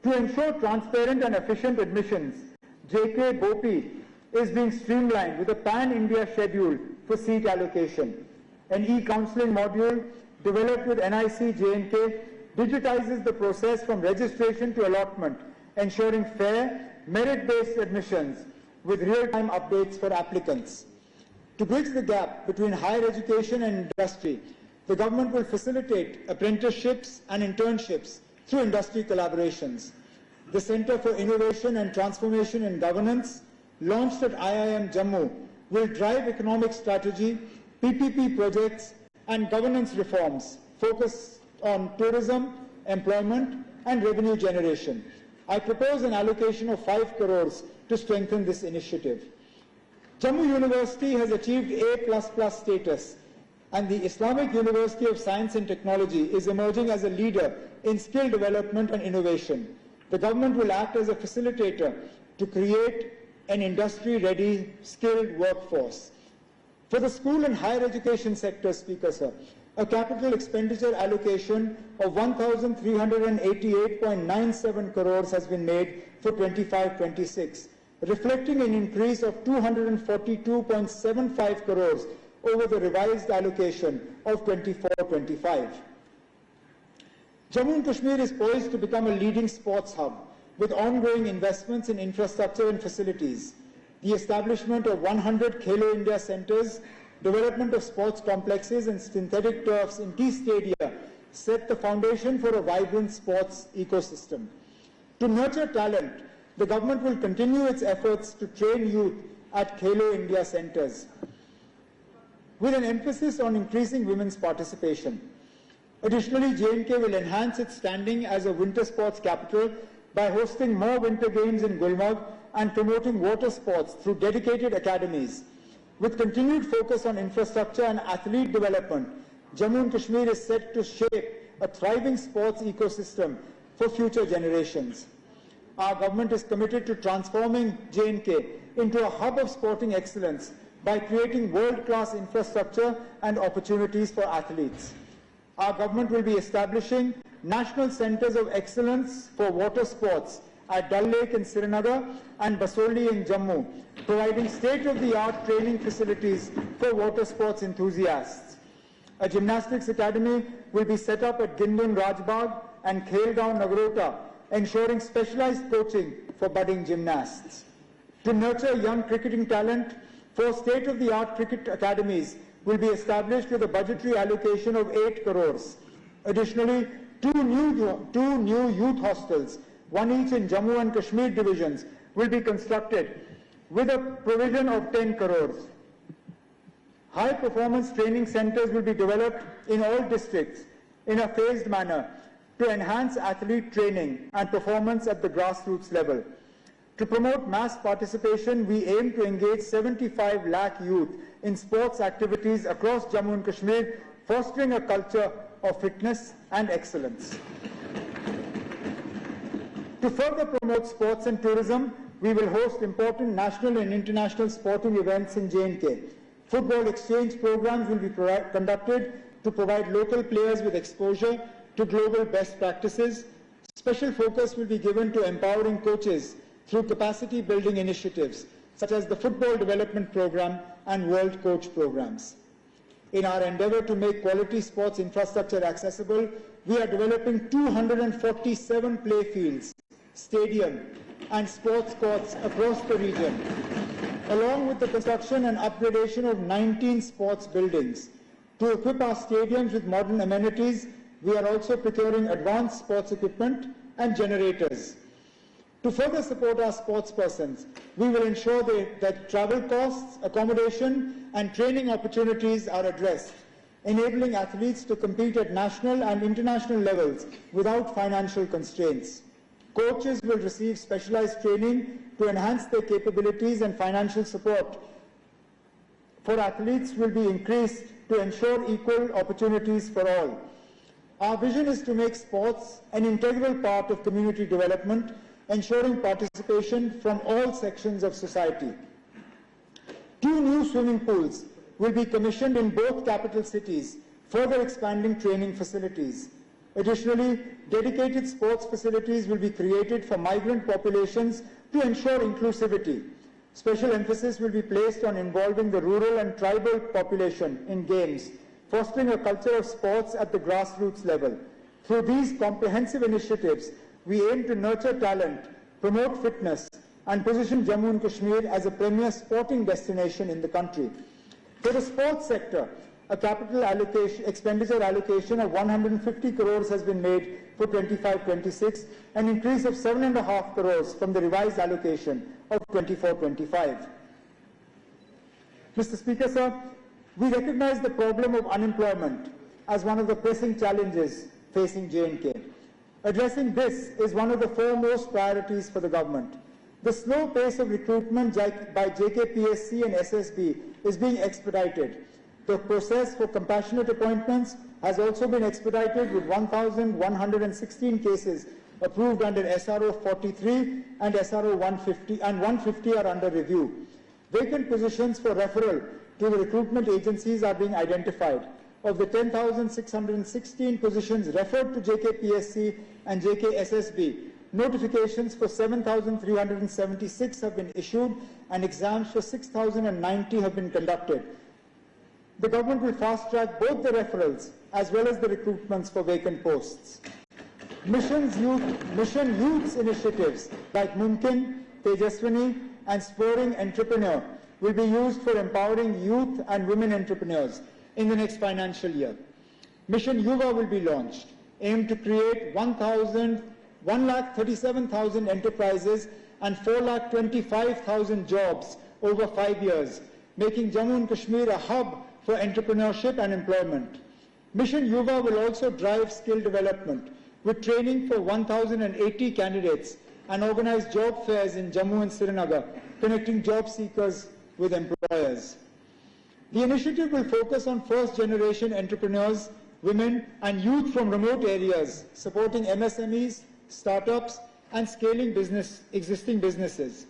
To ensure transparent and efficient admissions, JK BOPI is being streamlined with a pan-India schedule for seat allocation. An e-counseling module developed with NIC J&K digitizes the process from registration to allotment, ensuring fair, merit-based admissions with real-time updates for applicants. To bridge the gap between higher education and industry, the government will facilitate apprenticeships and internships through industry collaborations. The Center for Innovation and Transformation in Governance, launched at IIM Jammu, will drive economic strategy, PPP projects, and governance reforms focused on tourism, employment, and revenue generation. I propose an allocation of 5 crores to strengthen this initiative. Jammu University has achieved A++ status, and the Islamic University of Science and Technology is emerging as a leader in skill development and innovation. The government will act as a facilitator to create an industry-ready, skilled workforce. For the school and higher education sector, Speaker Sir, a capital expenditure allocation of 1,388.97 crores has been made for 25-26, reflecting an increase of 242.75 crores over the revised allocation of 24-25. Jammu and Kashmir is poised to become a leading sports hub with ongoing investments in infrastructure and facilities. The establishment of 100 Khelo India centres, development of sports complexes and synthetic turfs in key stadia set the foundation for a vibrant sports ecosystem. To nurture talent, the government will continue its efforts to train youth at Khelo India centres, with an emphasis on increasing women's participation. Additionally, J&K will enhance its standing as a winter sports capital by hosting more winter games in Gulmarg and promoting water sports through dedicated academies. With continued focus on infrastructure and athlete development, Jammu and Kashmir is set to shape a thriving sports ecosystem for future generations. Our government is committed to transforming J&K into a hub of sporting excellence by creating world-class infrastructure and opportunities for athletes. Our government will be establishing national centres of excellence for water sports at Dal Lake in Srinagar and Basoli in Jammu, providing state-of-the-art training facilities for water sports enthusiasts. A gymnastics academy will be set up at Gindun Rajbagh and Khelgaon Nagrota, ensuring specialized coaching for budding gymnasts. To nurture young cricketing talent, 4 state-of-the-art cricket academies will be established with a budgetary allocation of 8 crores. Additionally, two new youth hostels, one each in Jammu and Kashmir divisions, will be constructed with a provision of 10 crores. High-performance training centres will be developed in all districts in a phased manner to enhance athlete training and performance at the grassroots level. To promote mass participation, we aim to engage 75 lakh youth in sports activities across Jammu and Kashmir, fostering a culture of fitness and excellence. To further promote sports and tourism, we will host important national and international sporting events in J&K. Football exchange programs will be conducted to provide local players with exposure to global best practices. Special focus will be given to empowering coaches through capacity building initiatives such as the Football Development Program and World Coach programs. In our endeavour to make quality sports infrastructure accessible, we are developing 247 play fields, stadium and sports courts across the region, along with the construction and upgradation of 19 sports buildings. To equip our stadiums with modern amenities, we are also procuring advanced sports equipment and generators. To further support our sportspersons, we will ensure that travel costs, accommodation and training opportunities are addressed, enabling athletes to compete at national and international levels without financial constraints. Coaches will receive specialized training to enhance their capabilities, and financial support for athletes will be increased to ensure equal opportunities for all. Our vision is to make sports an integral part of community development, ensuring participation from all sections of society. 2 new swimming pools will be commissioned in both capital cities, further expanding training facilities. Additionally, dedicated sports facilities will be created for migrant populations to ensure inclusivity. Special emphasis will be placed on involving the rural and tribal population in games, fostering a culture of sports at the grassroots level. Through these comprehensive initiatives, we aim to nurture talent, promote fitness, and position Jammu and Kashmir as a premier sporting destination in the country. For the sports sector, a capital expenditure allocation of 150 crores has been made for 25-26, an increase of 7.5 crores from the revised allocation of 24-25. Mr. Speaker, sir, we recognize the problem of unemployment as one of the pressing challenges facing J&K. Addressing this is one of the foremost priorities for the government. The slow pace of recruitment by JKPSC and SSB is being expedited. The process for compassionate appointments has also been expedited, with 1,116 cases approved under SRO 43 and SRO 150, and 150 are under review. Vacant positions for referral to the recruitment agencies are being identified. Of the 10,616 positions referred to JKPSC and JKSSB, notifications for 7,376 have been issued and exams for 6,090 have been conducted. The government will fast-track both the referrals as well as the recruitments for vacant posts. Mission Youth's initiatives like Mumkin, Tejaswini and Spurring Entrepreneur will be used for empowering youth and women entrepreneurs in the next financial year. Mission Yuva will be launched, aimed to create 1,37,000 enterprises and 4,25,000 jobs over 5 years, making Jammu and Kashmir a hub for entrepreneurship and employment. Mission Yuva will also drive skill development, with training for 1,080 candidates and organize job fairs in Jammu and Srinagar, connecting job seekers with employers. The initiative will focus on first-generation entrepreneurs, women and youth from remote areas, supporting MSMEs, startups and scaling existing businesses.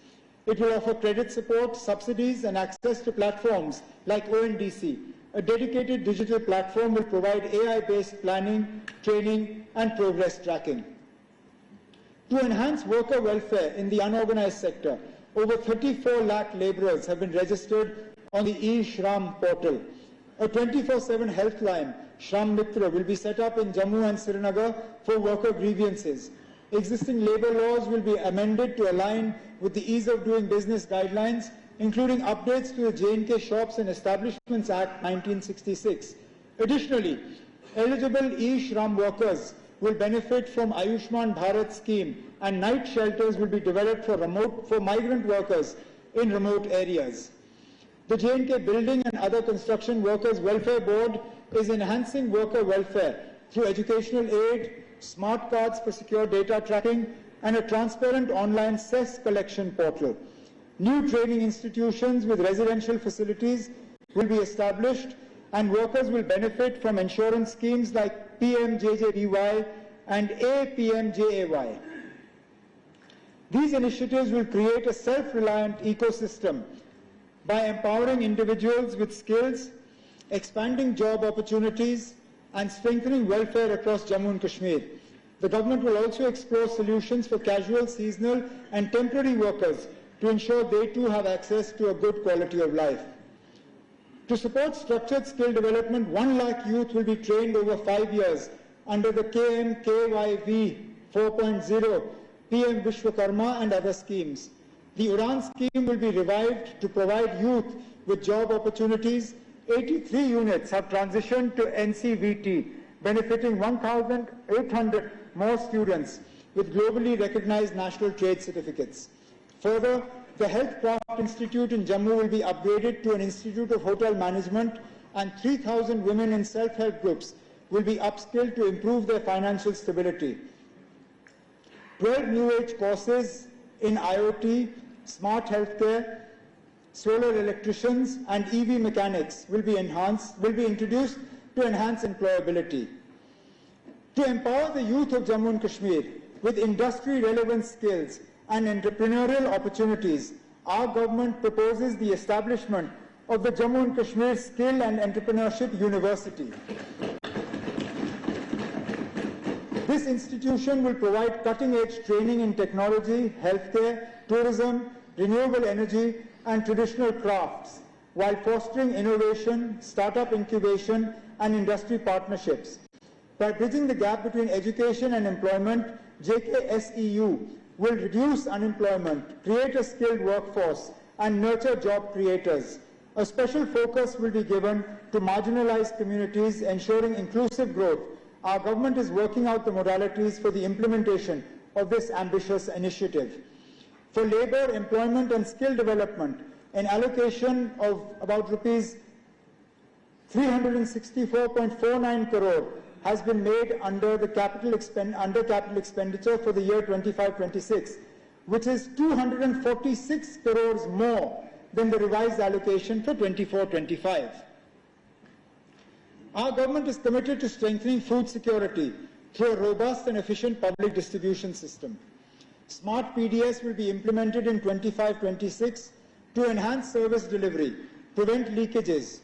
It will offer credit support, subsidies and access to platforms like ONDC. A dedicated digital platform will provide AI-based planning, training and progress tracking. To enhance worker welfare in the unorganized sector, over 34 lakh laborers have been registered on the e-Shram portal. A 24/7 health line, Shram Mitra, will be set up in Jammu and Srinagar for worker grievances. Existing labour laws will be amended to align with the Ease of Doing Business guidelines, including updates to the J&K Shops and Establishments Act 1966. Additionally, eligible e-Shram workers will benefit from Ayushman Bharat scheme, and night shelters will be developed for migrant workers in remote areas. The J&K Building and Other Construction Workers Welfare Board is enhancing worker welfare through educational aid, smart cards for secure data tracking, and a transparent online cess collection portal. New training institutions with residential facilities will be established, and workers will benefit from insurance schemes like PMJJBY and APMJAY. These initiatives will create a self-reliant ecosystem by empowering individuals with skills, expanding job opportunities, and strengthening welfare across Jammu and Kashmir. The government will also explore solutions for casual, seasonal, and temporary workers to ensure they too have access to a good quality of life. To support structured skill development, 1 lakh youth will be trained over 5 years under the KMKYV 4.0, PM Vishwakarma and other schemes. The UDAN scheme will be revived to provide youth with job opportunities. 83 units have transitioned to NCVT, benefiting 1,800 more students with globally recognized national trade certificates. Further, the Health Craft Institute in Jammu will be upgraded to an Institute of Hotel Management, and 3,000 women in self-help groups will be upskilled to improve their financial stability. 12 new age courses in IoT, smart healthcare, solar electricians and EV mechanics will be introduced to enhance employability. To empower the youth of Jammu and Kashmir with industry-relevant skills and entrepreneurial opportunities, our government proposes the establishment of the Jammu and Kashmir Skill and Entrepreneurship University. This institution will provide cutting-edge training in technology, healthcare, tourism, renewable energy, and traditional crafts, while fostering innovation, startup incubation, and industry partnerships. By bridging the gap between education and employment, JKSEU will reduce unemployment, create a skilled workforce, and nurture job creators. A special focus will be given to marginalized communities, ensuring inclusive growth. Our government is working out the modalities for the implementation of this ambitious initiative. For labour, employment and skill development, an allocation of about rupees 364.49 crore has been made under capital expenditure for the year 25-26, which is 246 crores more than the revised allocation for 24-25. Our government is committed to strengthening food security through a robust and efficient public distribution system. Smart PDS will be implemented in 25-26 to enhance service delivery, prevent leakages,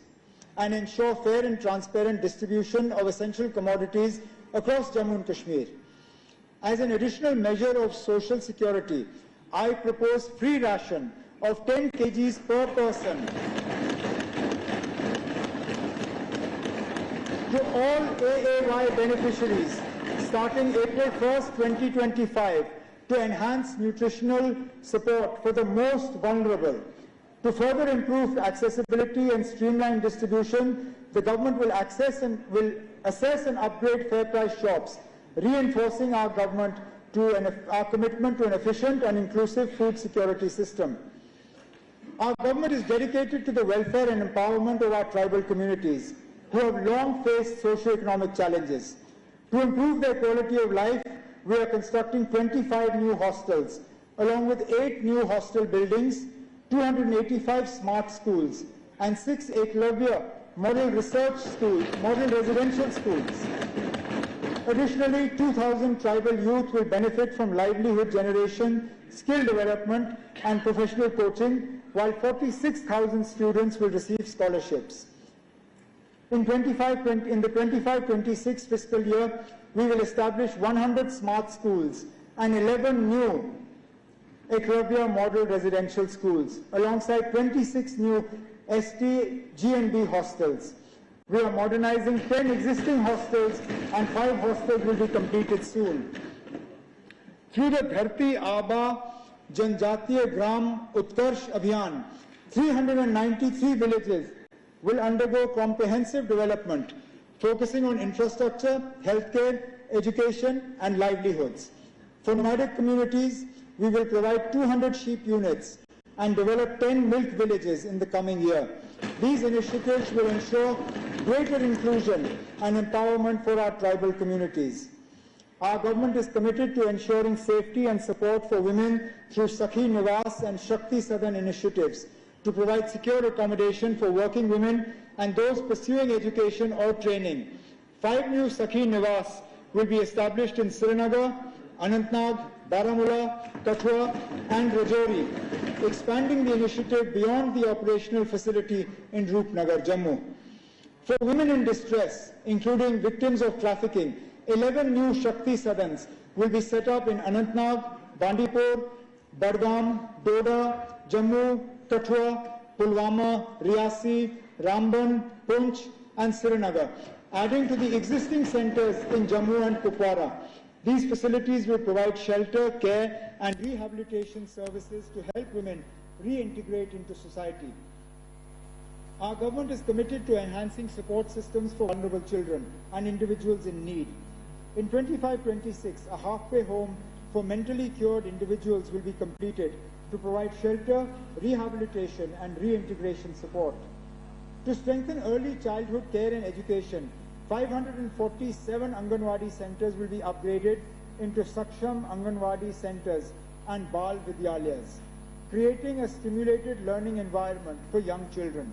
and ensure fair and transparent distribution of essential commodities across Jammu and Kashmir. As an additional measure of social security, I propose free ration of 10 kgs per person to all AAY beneficiaries starting April 1st, 2025 to enhance nutritional support for the most vulnerable. To further improve accessibility and streamline distribution, the government will assess and upgrade fair price shops, reinforcing our commitment to an efficient and inclusive food security system. Our government is dedicated to the welfare and empowerment of our tribal communities who have long faced socio-economic challenges. To improve their quality of life, we are constructing 25 new hostels, along with 8 new hostel buildings, 285 smart schools, and 6 Eklavya model residential schools. Additionally, 2,000 tribal youth will benefit from livelihood generation, skill development, and professional coaching, while 46,000 students will receive scholarships. In the 25-26 fiscal year, we will establish 100 smart schools and 11 new Eklavya model residential schools, alongside 26 new ST G&B hostels. We are modernizing 10 existing hostels and 5 hostels will be completed soon. Through the Dharti Aba Janjatiya Gram Utkarsh Abhiyan, 393 villages will undergo comprehensive development, focusing on infrastructure, healthcare, education, and livelihoods. For nomadic communities, we will provide 200 sheep units and develop 10 milk villages in the coming year. These initiatives will ensure greater inclusion and empowerment for our tribal communities. Our government is committed to ensuring safety and support for women through Sakhi Nivas and Shakti Sadan initiatives to provide secure accommodation for working women and those pursuing education or training. 5 new Sakhi Nivas will be established in Srinagar, Anantnag, Baramulla, Kathua, and Rajouri, expanding the initiative beyond the operational facility in Roopnagar, Jammu. For women in distress, including victims of trafficking, 11 new Shakti Sadans will be set up in Anantnag, Bandipur, Badgam, Doda, Jammu, Kathua, Pulwama, Riyasi, Ramban, Poonch, and Srinagar, adding to the existing centers in Jammu and Kupwara. These facilities will provide shelter, care, and rehabilitation services to help women reintegrate into society. Our government is committed to enhancing support systems for vulnerable children and individuals in need. In 25-26, a halfway home for mentally cured individuals will be completed to provide shelter, rehabilitation, and reintegration support. To strengthen early childhood care and education, 547 Anganwadi centers will be upgraded into Saksham Anganwadi centers and Bal Vidyalayas, creating a stimulated learning environment for young children.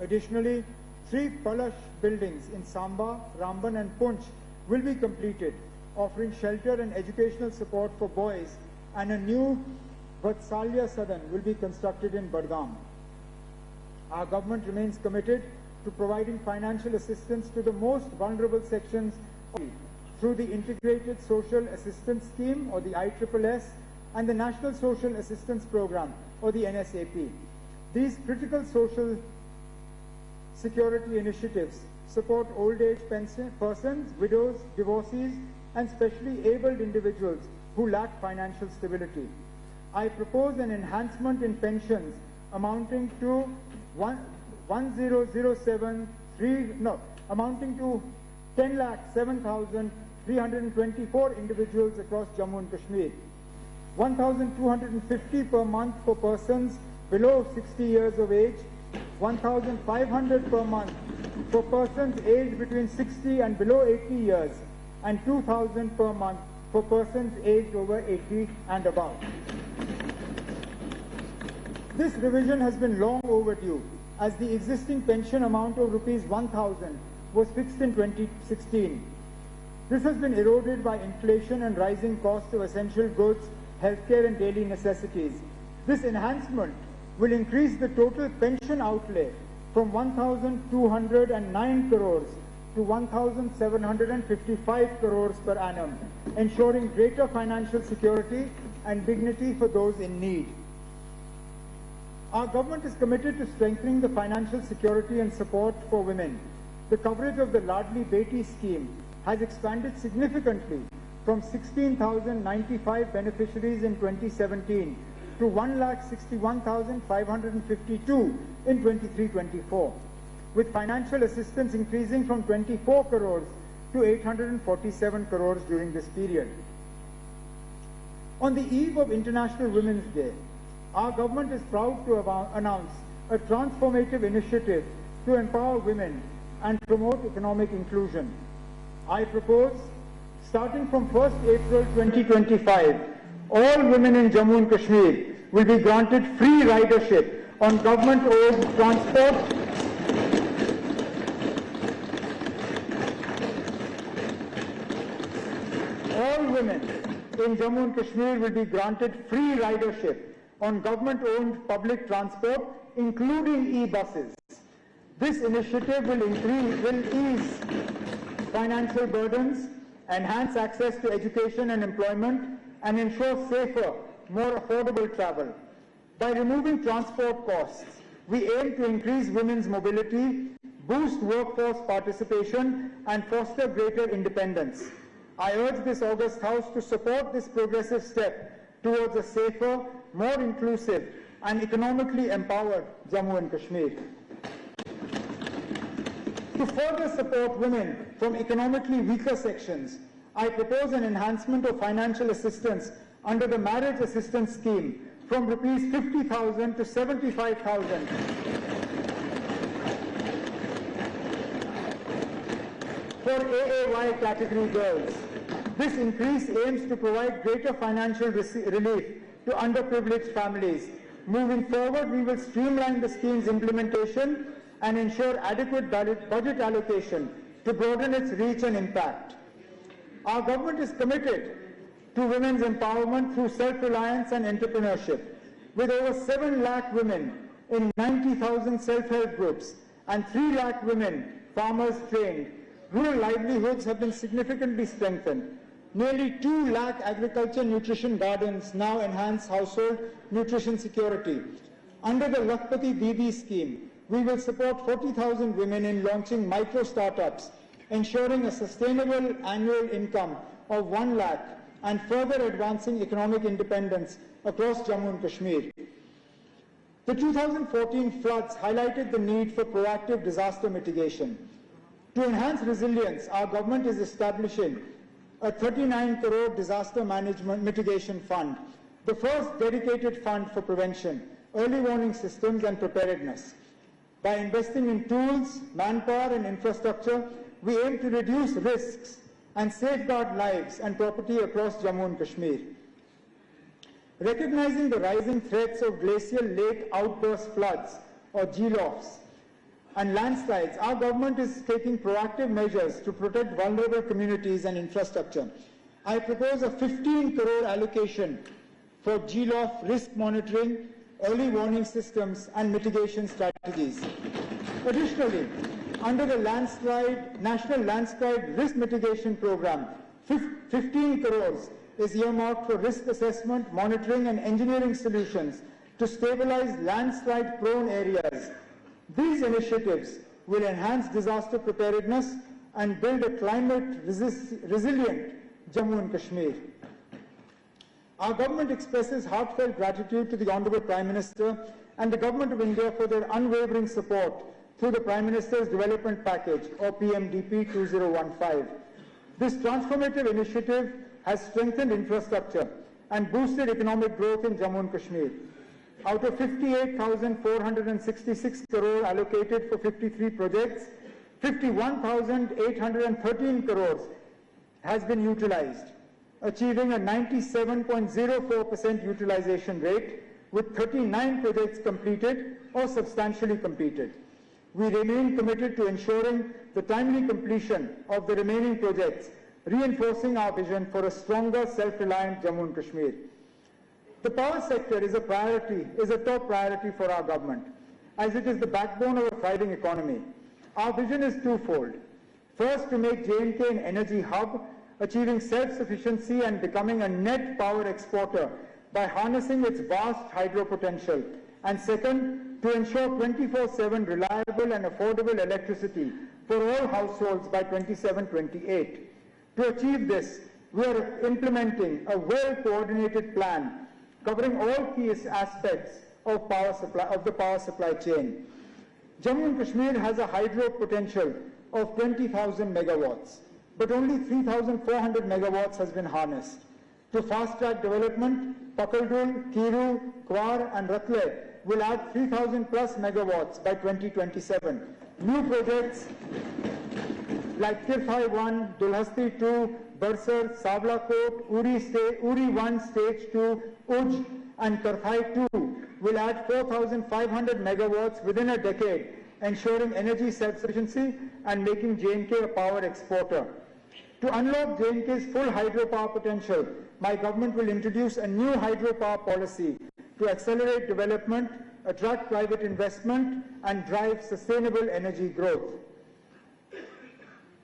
Additionally, 3 Palash buildings in Samba, Ramban, and Poonch will be completed, offering shelter and educational support for boys, and a new Vatsalya Sadan will be constructed in Badgam. Our government remains committed to providing financial assistance to the most vulnerable sections through the Integrated Social Assistance Scheme, or the ISSS, and the National Social Assistance Program, or the NSAP. These critical social security initiatives support old age persons, widows, divorcees, and specially abled individuals who lack financial stability. I propose an enhancement in pensions amounting to amounting to 10,07,324 individuals across Jammu and Kashmir, 1,250 per month for persons below 60 years of age, 1,500 per month for persons aged between 60 and below 80 years, and 2,000 per month for persons aged over 80 and above. This revision has been long overdue, as the existing pension amount of rupees 1,000 was fixed in 2016. This has been eroded by inflation and rising costs of essential goods, healthcare and daily necessities. This enhancement will increase the total pension outlay from 1,209 crores to 1,755 crores per annum, ensuring greater financial security and dignity for those in need. Our government is committed to strengthening the financial security and support for women. The coverage of the Ladli Beti scheme has expanded significantly from 16,095 beneficiaries in 2017 to 1,61,552 in 23-24, with financial assistance increasing from 24 crores to 847 crores during this period. On the eve of International Women's Day, our government is proud to announce a transformative initiative to empower women and promote economic inclusion. I propose, starting from 1st April 2025, all women in Jammu and Kashmir will be granted free ridership on government-owned transport all women in Jammu and Kashmir will be granted free ridership on government-owned public transport, including e-buses. This initiative will ease financial burdens, enhance access to education and employment, and ensure safer, more affordable travel. By removing transport costs, we aim to increase women's mobility, boost workforce participation, and foster greater independence. I urge this august House to support this progressive step towards a safer, more inclusive, and economically empowered Jammu and Kashmir. To further support women from economically weaker sections, I propose an enhancement of financial assistance under the Marriage Assistance Scheme from rupees 50,000 to 75,000 for AAY category girls. This increase aims to provide greater financial relief to underprivileged families. Moving forward, we will streamline the scheme's implementation and ensure adequate budget allocation to broaden its reach and impact. Our government is committed to women's empowerment through self-reliance and entrepreneurship. With over 7 lakh women in 90,000 self-help groups and 3 lakh women farmers trained, rural livelihoods have been significantly strengthened. Nearly 2 lakh agriculture nutrition gardens now enhance household nutrition security. Under the Lakhpati Didi scheme, we will support 40,000 women in launching micro startups, ensuring a sustainable annual income of 1 lakh and further advancing economic independence across Jammu and Kashmir. The 2014 floods highlighted the need for proactive disaster mitigation. To enhance resilience, our government is establishing a 39 crore disaster management mitigation fund, the first dedicated fund for prevention, early warning systems and preparedness. By investing in tools, manpower and infrastructure, we aim to reduce risks and safeguard lives and property across Jammu and Kashmir. Recognizing the rising threats of glacial lake outburst floods, or GLOFs, and landslides, our government is taking proactive measures to protect vulnerable communities and infrastructure. I propose a 15 crore allocation for GLOF risk monitoring, early warning systems and mitigation strategies. Additionally, under the National Landslide Risk Mitigation Program, 15 crores is earmarked for risk assessment, monitoring and engineering solutions to stabilize landslide-prone areas. These initiatives will enhance disaster preparedness and build a climate-resilient Jammu and Kashmir. Our government expresses heartfelt gratitude to the Honorable Prime Minister and the Government of India for their unwavering support through the Prime Minister's Development Package, or PMDP 2015. This transformative initiative has strengthened infrastructure and boosted economic growth in Jammu and Kashmir. Out of 58,466 crore allocated for 53 projects, 51,813 crores has been utilized, achieving a 97.04% utilization rate, with 39 projects completed or substantially completed. We remain committed to ensuring the timely completion of the remaining projects, reinforcing our vision for a stronger, self-reliant Jammu and Kashmir. The power sector is a top priority for our government, as it is the backbone of a thriving economy. Our vision is twofold. First, to make J&K an energy hub, achieving self-sufficiency and becoming a net power exporter by harnessing its vast hydro potential. And second, to ensure 24/7 reliable and affordable electricity for all households by 27-28. To achieve this, we are implementing a well-coordinated plan covering all key aspects of the power supply chain. Jammu and Kashmir has a hydro potential of 20,000 megawatts, but only 3,400 megawatts has been harnessed. To fast-track development, Pakaldul, Kiru, Kwar and Ratle will add 3,000 plus megawatts by 2027. New projects like Tirthai 1, Dulhasti 2, Bursar, Savlakot, Uri 1 Stage 2, Uj and Karthai 2 will add 4,500 megawatts within a decade, ensuring energy self-sufficiency and making J&K a power exporter. To unlock J&K's full hydropower potential, my government will introduce a new hydropower policy to accelerate development, attract private investment and drive sustainable energy growth.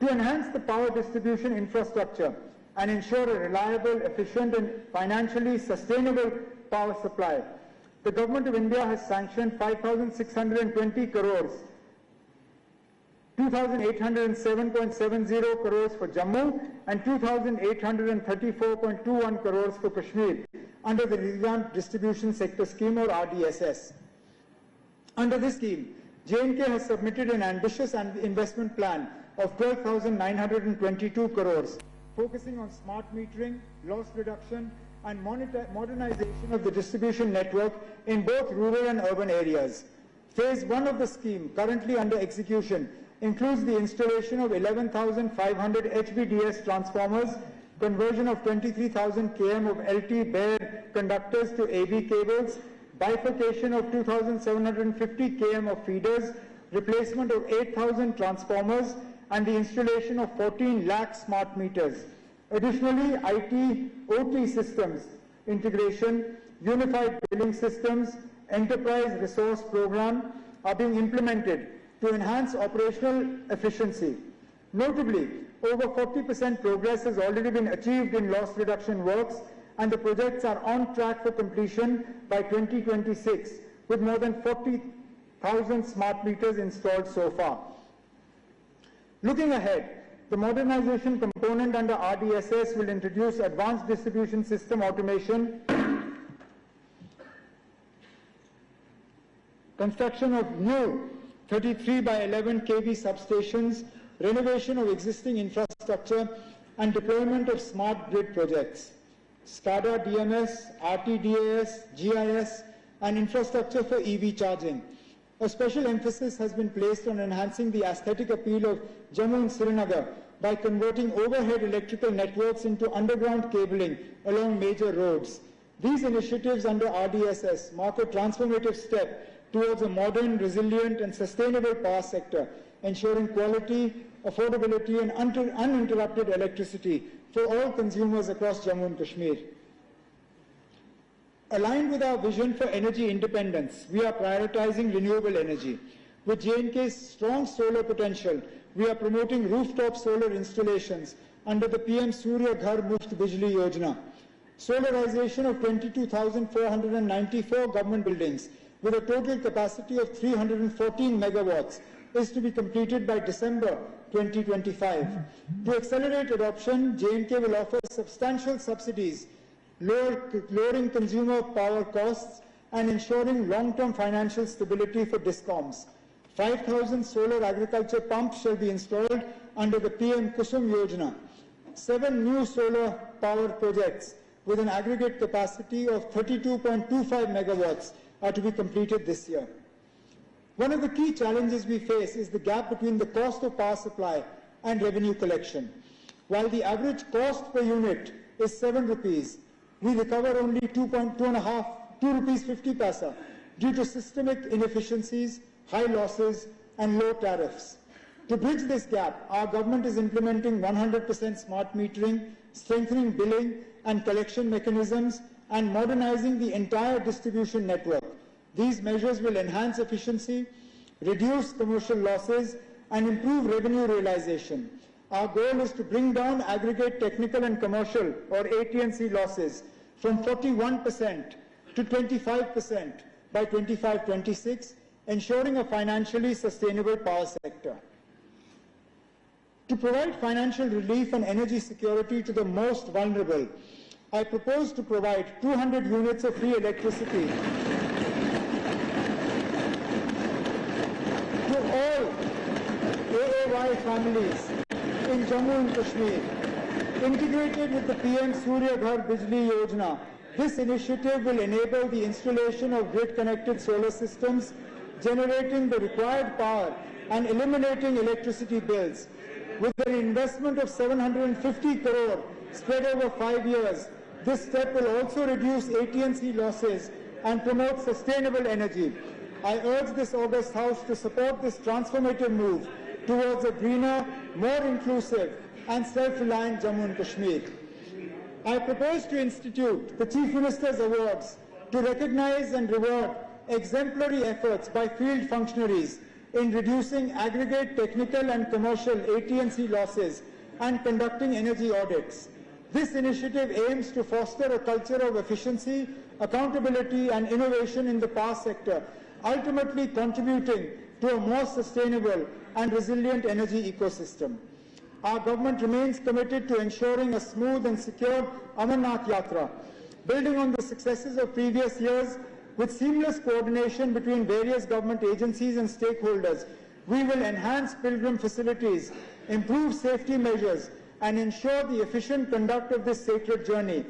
To enhance the power distribution infrastructure and ensure a reliable, efficient and financially sustainable power supply, the Government of India has sanctioned 5,620 crores, 2,807.70 crores for Jammu and 2,834.21 crores for Kashmir under the Revamped Distribution Sector Scheme or RDSS. Under this scheme, J&K has submitted an ambitious investment plan of 12,922 crores, focusing on smart metering, loss reduction and modernization of the distribution network in both rural and urban areas. Phase 1 of the scheme, currently under execution, includes the installation of 11,500 HVDS transformers, conversion of 23,000 km of LT bare conductors to AB cables, bifurcation of 2,750 km of feeders, replacement of 8,000 transformers, and the installation of 14 lakh smart meters. Additionally, IT, OT systems integration, unified billing systems, enterprise resource program are being implemented to enhance operational efficiency. Notably, over 40% progress has already been achieved in loss reduction works, and the projects are on track for completion by 2026, with more than 40,000 smart meters installed so far. Looking ahead, the modernization component under RDSS will introduce advanced distribution system automation, construction of new 33 by 11 kV substations, renovation of existing infrastructure, and deployment of smart grid projects. SCADA, DMS, RTDAS, GIS, and infrastructure for EV charging. A special emphasis has been placed on enhancing the aesthetic appeal of Jammu and Srinagar by converting overhead electrical networks into underground cabling along major roads. These initiatives under RDSS mark a transformative step towards a modern, resilient and sustainable power sector, ensuring quality, affordability and uninterrupted electricity for all consumers across Jammu and Kashmir. Aligned with our vision for energy independence, we are prioritizing renewable energy. With J&K's strong solar potential, we are promoting rooftop solar installations under the PM Surya Ghar Muft Bijli Yojana. Solarization of 22,494 government buildings with a total capacity of 314 megawatts is to be completed by December 2025. To accelerate adoption, J&K will offer substantial subsidies, lowering consumer power costs and ensuring long-term financial stability for DISCOMs. 5,000 solar agriculture pumps shall be installed under the PM Kusum Yojana. 7 new solar power projects with an aggregate capacity of 32.25 megawatts are to be completed this year. One of the key challenges we face is the gap between the cost of power supply and revenue collection. While the average cost per unit is 7 rupees, we recover only 2 rupees 50 paisa due to systemic inefficiencies, high losses and low tariffs. To bridge this gap, our government is implementing 100% smart metering, strengthening billing and collection mechanisms, and modernizing the entire distribution network. These measures will enhance efficiency, reduce commercial losses, and improve revenue realization. Our goal is to bring down aggregate technical and commercial, or AT&C losses, from 41% to 25% by 25-26, ensuring a financially sustainable power sector. To provide financial relief and energy security to the most vulnerable, I propose to provide 200 units of free electricity to all AAY families in Jammu and Kashmir. Integrated with the PM Surya Ghar Bijli Yojana, this initiative will enable the installation of grid-connected solar systems, generating the required power and eliminating electricity bills. With an investment of 750 crore spread over 5 years, this step will also reduce AT&C losses and promote sustainable energy. I urge this august House to support this transformative move towards a greener, more inclusive and self-reliant Jammu and Kashmir. I propose to institute the Chief Minister's Awards to recognize and reward exemplary efforts by field functionaries in reducing aggregate technical and commercial AT&C losses and conducting energy audits. This initiative aims to foster a culture of efficiency, accountability and innovation in the power sector, ultimately contributing to a more sustainable and resilient energy ecosystem. Our government remains committed to ensuring a smooth and secure Amarnath Yatra. Building on the successes of previous years, with seamless coordination between various government agencies and stakeholders, we will enhance pilgrim facilities, improve safety measures, and ensure the efficient conduct of this sacred journey.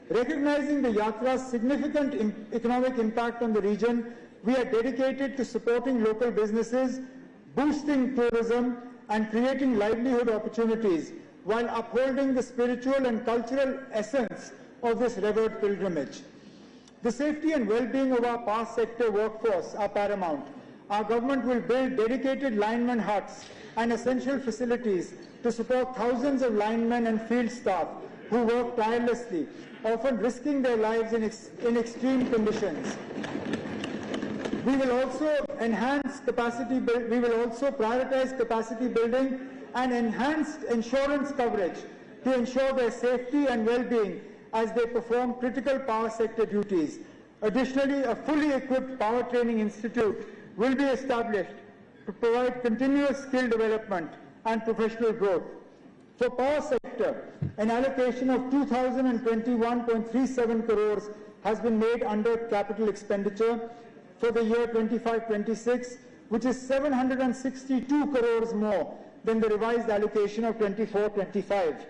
Recognizing the Yatra's significant economic impact on the region, we are dedicated to supporting local businesses, boosting tourism, and creating livelihood opportunities while upholding the spiritual and cultural essence of this revered pilgrimage. The safety and well-being of our power sector workforce are paramount. Our government will build dedicated lineman huts and essential facilities to support thousands of linemen and field staff who work tirelessly, often risking their lives in extreme conditions. We will also prioritize capacity building and enhanced insurance coverage to ensure their safety and well-being as they perform critical power sector duties. Additionally, a fully equipped power training institute will be established to provide continuous skill development and professional growth. For power sector, an allocation of 2,021.37 crores has been made under capital expenditure for the year 25-26, which is 762 crores more than the revised allocation of 24-25.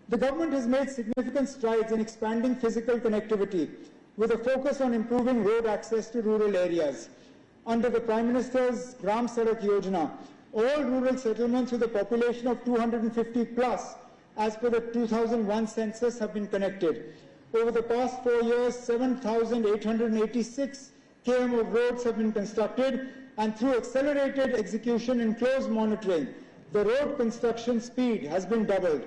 The government has made significant strides in expanding physical connectivity with a focus on improving road access to rural areas. Under the Prime Minister's Gram Sadak Yojana, all rural settlements with a population of 250 plus, as per the 2001 census, have been connected. Over the past 4 years, 7,886 km of roads have been constructed, and through accelerated execution and close monitoring, the road construction speed has been doubled.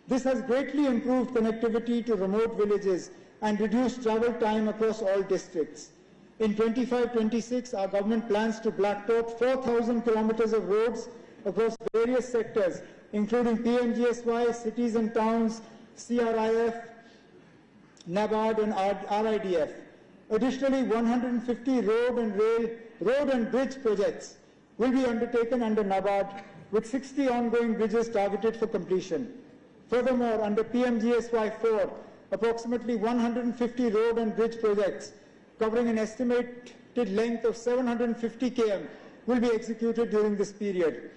This has greatly improved connectivity to remote villages and reduced travel time across all districts. In 25-26, our government plans to blacktop 4,000 kilometers of roads across various sectors, including PMGSY, cities and towns, CRIF, NABARD and RIDF. Additionally, 150 road and bridge projects will be undertaken under NABARD, with 60 ongoing bridges targeted for completion. Furthermore, under PMGSY-4, approximately 150 road and bridge projects covering an estimated length of 750 km will be executed during this period.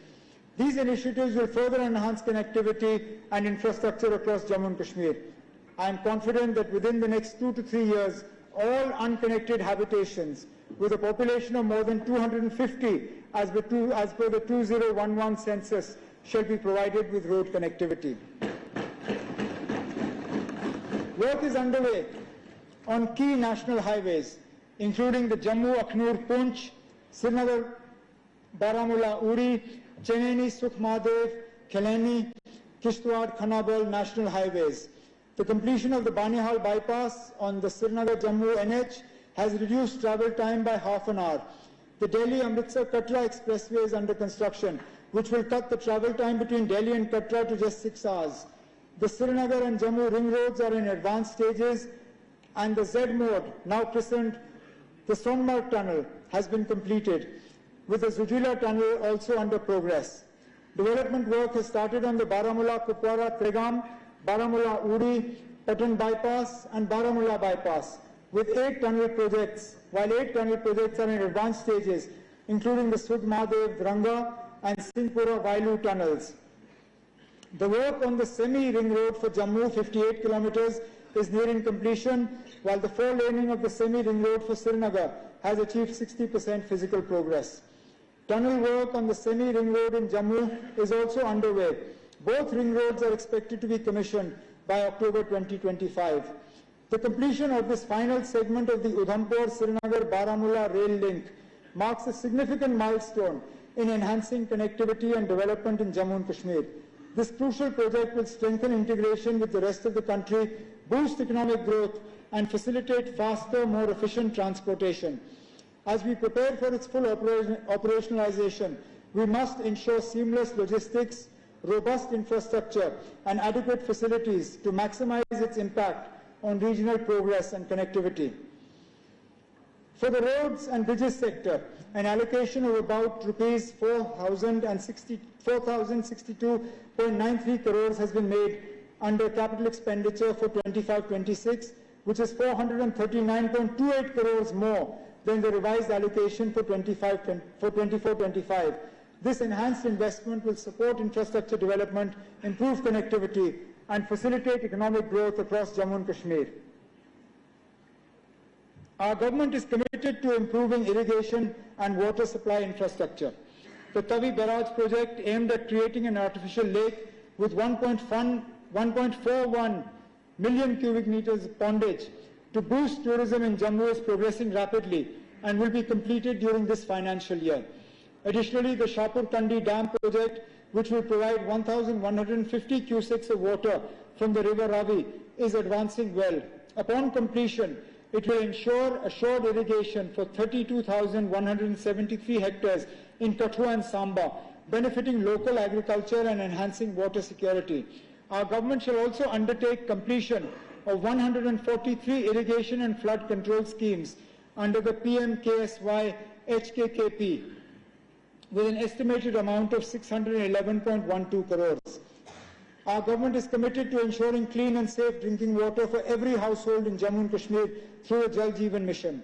These initiatives will further enhance connectivity and infrastructure across Jammu and Kashmir. I am confident that within the next 2 to 3 years, all unconnected habitations with a population of more than 250 as per the 2011 census, shall be provided with road connectivity. Work is underway on key national highways, including the Jammu-Akhnur-Poonch, Srinagar-Baramulla-Uri, Chennai-Sukhmadev, Keleni, Kishtwar-Khanabal national highways. The completion of the Banihal bypass on the Srinagar-Jammu NH has reduced travel time by half an hour. The Delhi-Amritsar-Katra expressway is under construction, which will cut the travel time between Delhi and Katra to just 6 hours. The Srinagar and Jammu ring roads are in advanced stages, and the Z mode, now christened the Sonmarg Tunnel, has been completed, with the Zujila Tunnel also under progress. Development work has started on the Baramulla-Kupwara-Tregam, Baramulla-Uri, Patan bypass and Baramulla bypass, with 8 tunnel projects, while 8 tunnel projects are in advanced stages, including the Sudmadev, Dranga and Singhpura-Vailu tunnels. The work on the semi-ring road for Jammu, 58 kilometers, is nearing completion, while the 4-laning of the semi-ring road for Srinagar has achieved 60% physical progress. Tunnel work on the semi-ring road in Jammu is also underway. Both ring roads are expected to be commissioned by October 2025. The completion of this final segment of the Udhampur-Srinagar-Baramulla rail link marks a significant milestone in enhancing connectivity and development in Jammu and Kashmir. This crucial project will strengthen integration with the rest of the country, boost economic growth, and facilitate faster, more efficient transportation. As we prepare for its full operationalization, we must ensure seamless logistics, robust infrastructure, and adequate facilities to maximize its impact on regional progress and connectivity. For the roads and bridges sector, an allocation of about rupees 4,062.93 crores has been made under capital expenditure for 25-26, which is 439.28 crores more than the revised allocation for 24-25. This enhanced investment will support infrastructure development, improve connectivity, and facilitate economic growth across Jammu and Kashmir. Our government is committed to improving irrigation and water supply infrastructure. The Tavi Barrage project, aimed at creating an artificial lake with 1.41 million cubic meters of pondage to boost tourism in Jammu, is progressing rapidly and will be completed during this financial year. Additionally, the Shahpur Kandi Dam project, which will provide 1,150 cusecs of water from the river Ravi, is advancing well. Upon completion, it will ensure assured irrigation for 32,173 hectares in Kathua and Samba, benefiting local agriculture and enhancing water security. Our government shall also undertake completion of 143 irrigation and flood control schemes under the PM-KSY HKKP, with an estimated amount of 611.12 crores. Our government is committed to ensuring clean and safe drinking water for every household in Jammu and Kashmir through the Jal Jeevan Mission.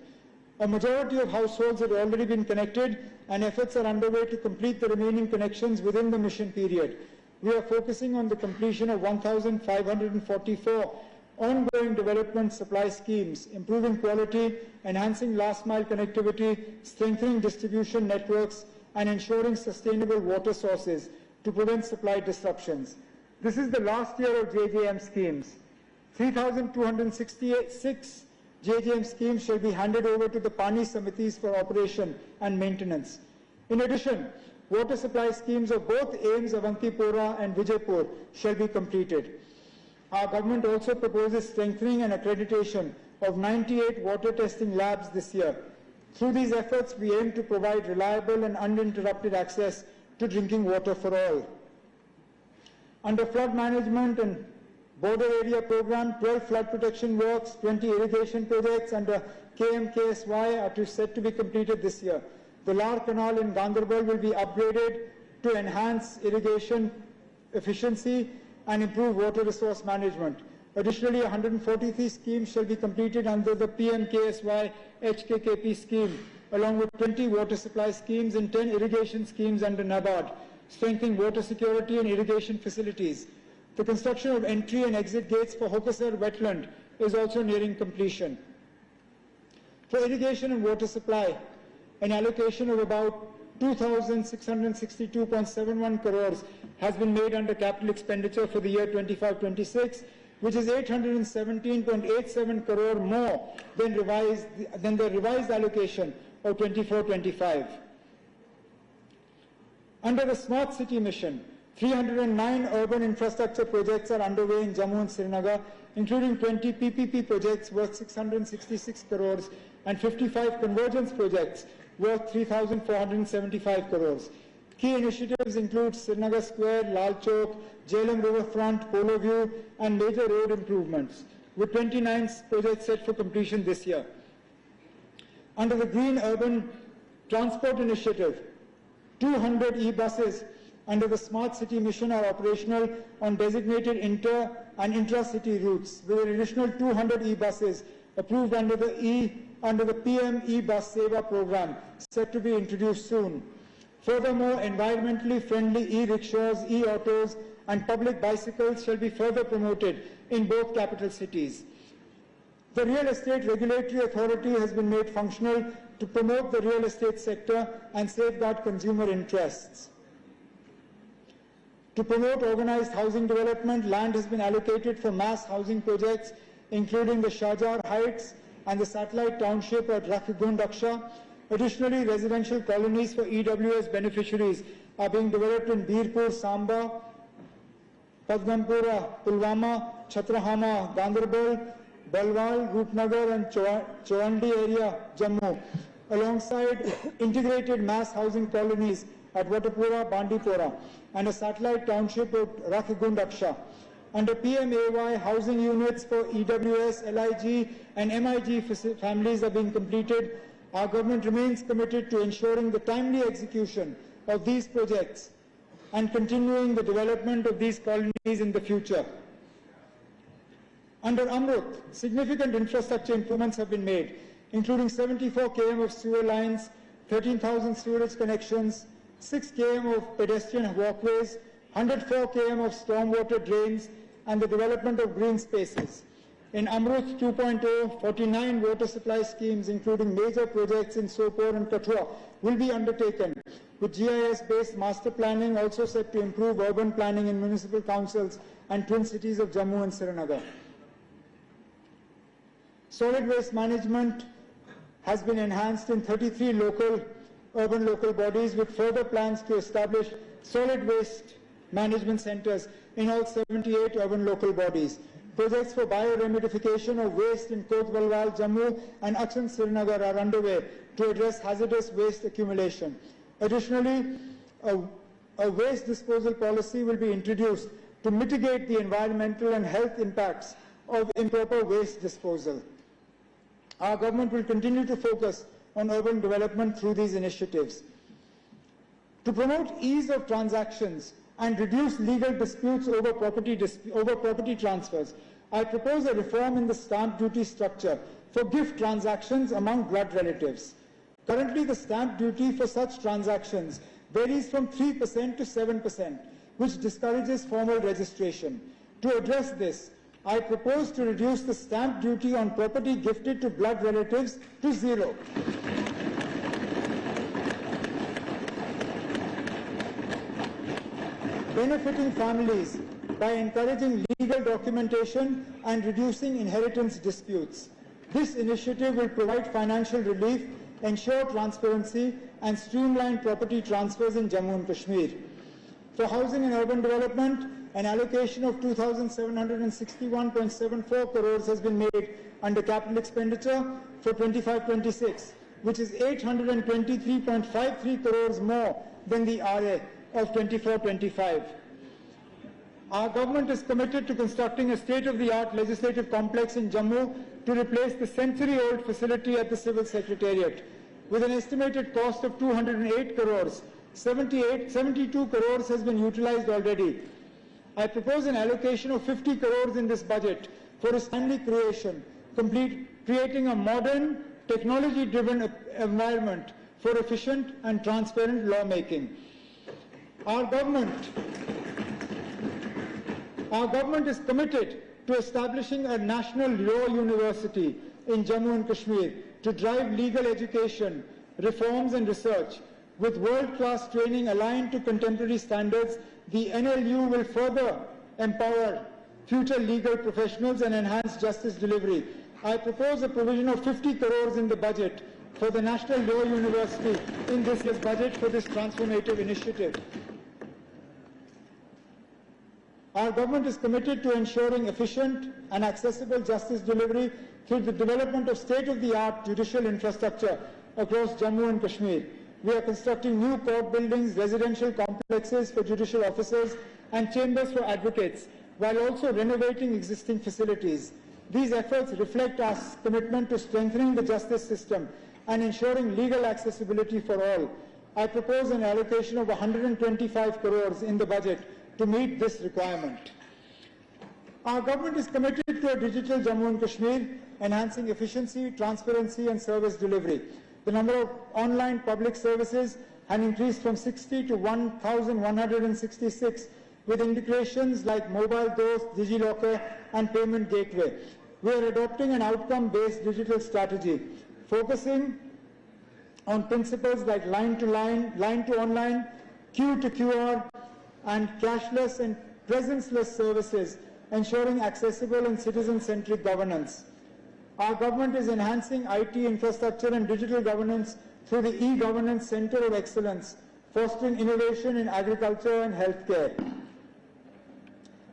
A majority of households have already been connected, and efforts are underway to complete the remaining connections within the mission period. We are focusing on the completion of 1,544 ongoing development supply schemes, improving quality, enhancing last-mile connectivity, strengthening distribution networks, and ensuring sustainable water sources to prevent supply disruptions. This is the last year of JJM schemes. 3,266 JJM schemes shall be handed over to the Pani Samitis for operation and maintenance. In addition, water supply schemes of both AIMS, Avantipura and Vijaypur shall be completed. Our government also proposes strengthening and accreditation of 98 water testing labs this year. Through these efforts, we aim to provide reliable and uninterrupted access to drinking water for all. Under flood management and border area program, 12 flood protection works, 20 irrigation projects under KMKSY are set to be completed this year. The Lar Canal in Ganderbal will be upgraded to enhance irrigation efficiency and improve water resource management. Additionally, 143 schemes shall be completed under the PMKSY HKKP scheme, along with 20 water supply schemes and 10 irrigation schemes under NABARD, strengthening water security and irrigation facilities. The construction of entry and exit gates for Hokasar wetland is also nearing completion. For irrigation and water supply, an allocation of about 2,662.71 crores has been made under capital expenditure for the year 25-26, which is 817.87 crore more than the revised allocation of 24-25. Under the Smart City Mission, 309 urban infrastructure projects are underway in Jammu and Srinagar, including 20 PPP projects worth 666 crores and 55 convergence projects worth 3,475 crores. Key initiatives include Srinagar Square, Lal Chowk, Jhelum Riverfront, Polo View, and major road improvements, with 29 projects set for completion this year. Under the Green Urban Transport Initiative, 200 e-buses under the Smart City Mission are operational on designated inter- and intra-city routes, with an additional 200 e-buses approved under the PM e-Bus Seva program, set to be introduced soon. Furthermore, environmentally friendly e-rickshaws, e-autos, and public bicycles shall be further promoted in both capital cities. The Real Estate Regulatory Authority has been made functional to promote the real estate sector and safeguard consumer interests. To promote organized housing development, land has been allocated for mass housing projects, including the Shahjar Heights and the satellite township at Rakhigundaksha. Additionally, residential colonies for EWS beneficiaries are being developed in Birpur, Samba, Padgampura, Pulwama, Chhatrahama, Ganderbal, Balwal, Rupnagar and Chowandi area, Jammu, alongside integrated mass housing colonies at Watapura, Bandipora, and a satellite township at Rakhigundaksha. Under PMAY, housing units for EWS, LIG and MIG families are being completed. Our government remains committed to ensuring the timely execution of these projects and continuing the development of these colonies in the future. Under Amrut, significant infrastructure improvements have been made, including 74 km of sewer lines, 13,000 sewerage connections, 6 km of pedestrian walkways, 104 km of stormwater drains, and the development of green spaces. In Amrut 2.0, 49 water supply schemes, including major projects in Sopore and Kathua, will be undertaken, with GIS-based master planning also set to improve urban planning in municipal councils and twin cities of Jammu and Srinagar. Solid waste management has been enhanced in 33 urban local bodies, with further plans to establish solid waste management centers in all 78 urban local bodies. Projects for bioremedification of waste in Kotbalwal, Jammu and Aksan Srinagar are underway to address hazardous waste accumulation. Additionally, a waste disposal policy will be introduced to mitigate the environmental and health impacts of improper waste disposal. Our government will continue to focus on urban development through these initiatives. To promote ease of transactions and reduce legal disputes over property transfers, I propose a reform in the stamp duty structure for gift transactions among blood relatives. Currently, the stamp duty for such transactions varies from 3% to 7%, which discourages formal registration. To address this, I propose to reduce the stamp duty on property gifted to blood relatives to 0. Benefiting families by encouraging legal documentation and reducing inheritance disputes. This initiative will provide financial relief, ensure transparency, and streamline property transfers in Jammu and Kashmir. For housing and urban development, an allocation of 2,761.74 crores has been made under capital expenditure for 25-26, which is 823.53 crores more than the RA of 24-25. Our government is committed to constructing a state-of-the-art legislative complex in Jammu to replace the century-old facility at the Civil Secretariat. With an estimated cost of 208 crores, 72 crores has been utilized already. I propose an allocation of 50 crores in this budget for its timely creation, creating a modern, technology-driven environment for efficient and transparent lawmaking. Our government is committed to establishing a national law university in Jammu and Kashmir to drive legal education, reforms and research. With world-class training aligned to contemporary standards, the NLU will further empower future legal professionals and enhance justice delivery. I propose a provision of 50 crores in the budget for the National Law University in this year's budget for this transformative initiative. Our government is committed to ensuring efficient and accessible justice delivery through the development of state-of-the-art judicial infrastructure across Jammu and Kashmir. We are constructing new court buildings, residential complexes for judicial officers and chambers for advocates, while also renovating existing facilities. These efforts reflect our commitment to strengthening the justice system and ensuring legal accessibility for all. I propose an allocation of 125 crores in the budget to meet this requirement. Our government is committed to a digital Jammu and Kashmir, enhancing efficiency, transparency and service delivery. The number of online public services has increased from 60 to 1,166 with integrations like mobile doors, DigiLocker and payment gateway. We are adopting an outcome-based digital strategy, focusing on principles like line to line, line to online, Q to QR, and cashless and presence-less services, ensuring accessible and citizen-centric governance. Our government is enhancing IT infrastructure and digital governance through the e-Governance Center of Excellence, fostering innovation in agriculture and healthcare.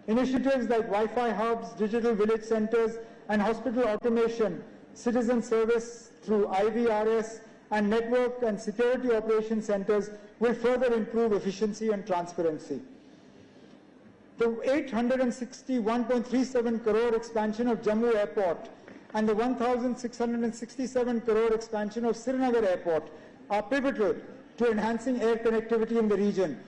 Initiatives like Wi-Fi hubs, digital village centers, and hospital automation, citizen service through IVRS, and network and security operation centers will further improve efficiency and transparency. The 861.37 crore expansion of Jammu Airport and the 1,667 crore expansion of Srinagar Airport are pivotal to enhancing air connectivity in the region.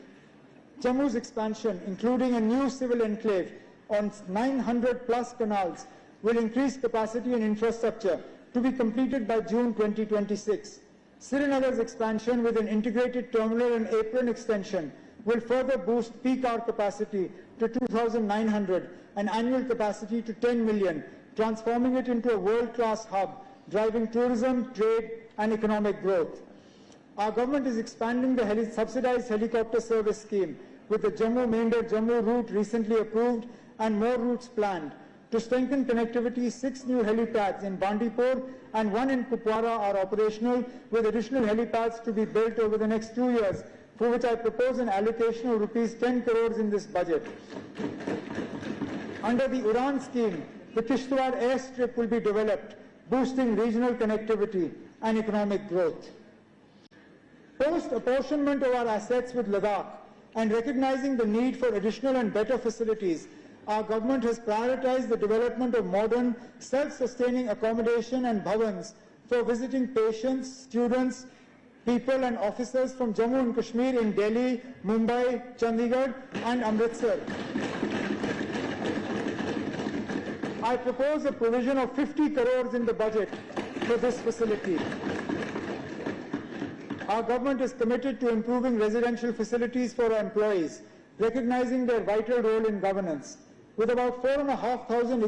Jammu's expansion, including a new civil enclave on 900 plus canals, will increase capacity and infrastructure to be completed by June 2026. Srinagar's expansion with an integrated terminal and apron extension will further boost peak hour capacity to 2,900 and annual capacity to 10 million, transforming it into a world-class hub, driving tourism, trade and economic growth. Our government is expanding the subsidized helicopter service scheme with the Jammu-Mainder-Jammu route recently approved and more routes planned. To strengthen connectivity, 6 new helipads in Bandipur and 1 in Kupwara are operational, with additional helipads to be built over the next 2 years, for which I propose an allocation of rupees 10 crores in this budget. Under the Udan scheme, the Kishtwar airstrip will be developed, boosting regional connectivity and economic growth. Post-apportionment of our assets with Ladakh and recognizing the need for additional and better facilities, our government has prioritized the development of modern, self-sustaining accommodation and bhavans for visiting patients, students, people and officers from Jammu and Kashmir in Delhi, Mumbai, Chandigarh and Amritsar. I propose a provision of 50 crores in the budget for this facility. Our government is committed to improving residential facilities for our employees, recognizing their vital role in governance. With about 4,500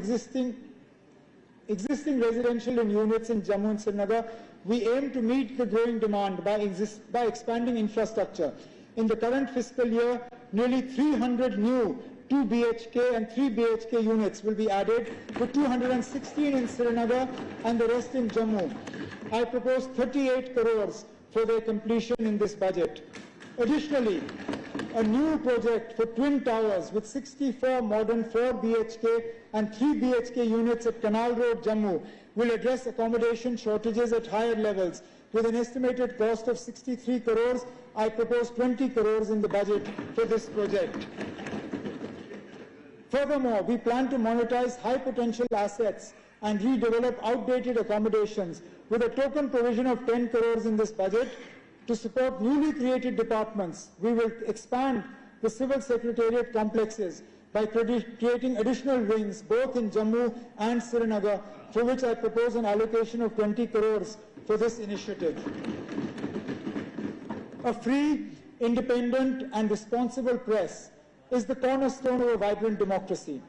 existing residential units in Jammu and Srinagar, we aim to meet the growing demand by expanding infrastructure. In the current fiscal year, nearly 300 new 2 BHK and 3 BHK units will be added, with 216 in Srinagar and the rest in Jammu. I propose 38 crores for their completion in this budget. Additionally, a new project for twin towers with 64 modern 4 BHK and 3 BHK units at Canal Road, Jammu, will address accommodation shortages at higher levels. With an estimated cost of 63 crores, I propose 20 crores in the budget for this project. Furthermore, we plan to monetize high potential assets and redevelop outdated accommodations with a token provision of 10 crores in this budget. To support newly created departments, we will expand the civil secretariat complexes by creating additional wings both in Jammu and Srinagar, for which I propose an allocation of 20 crores for this initiative. A free, independent and responsible press is the cornerstone of a vibrant democracy.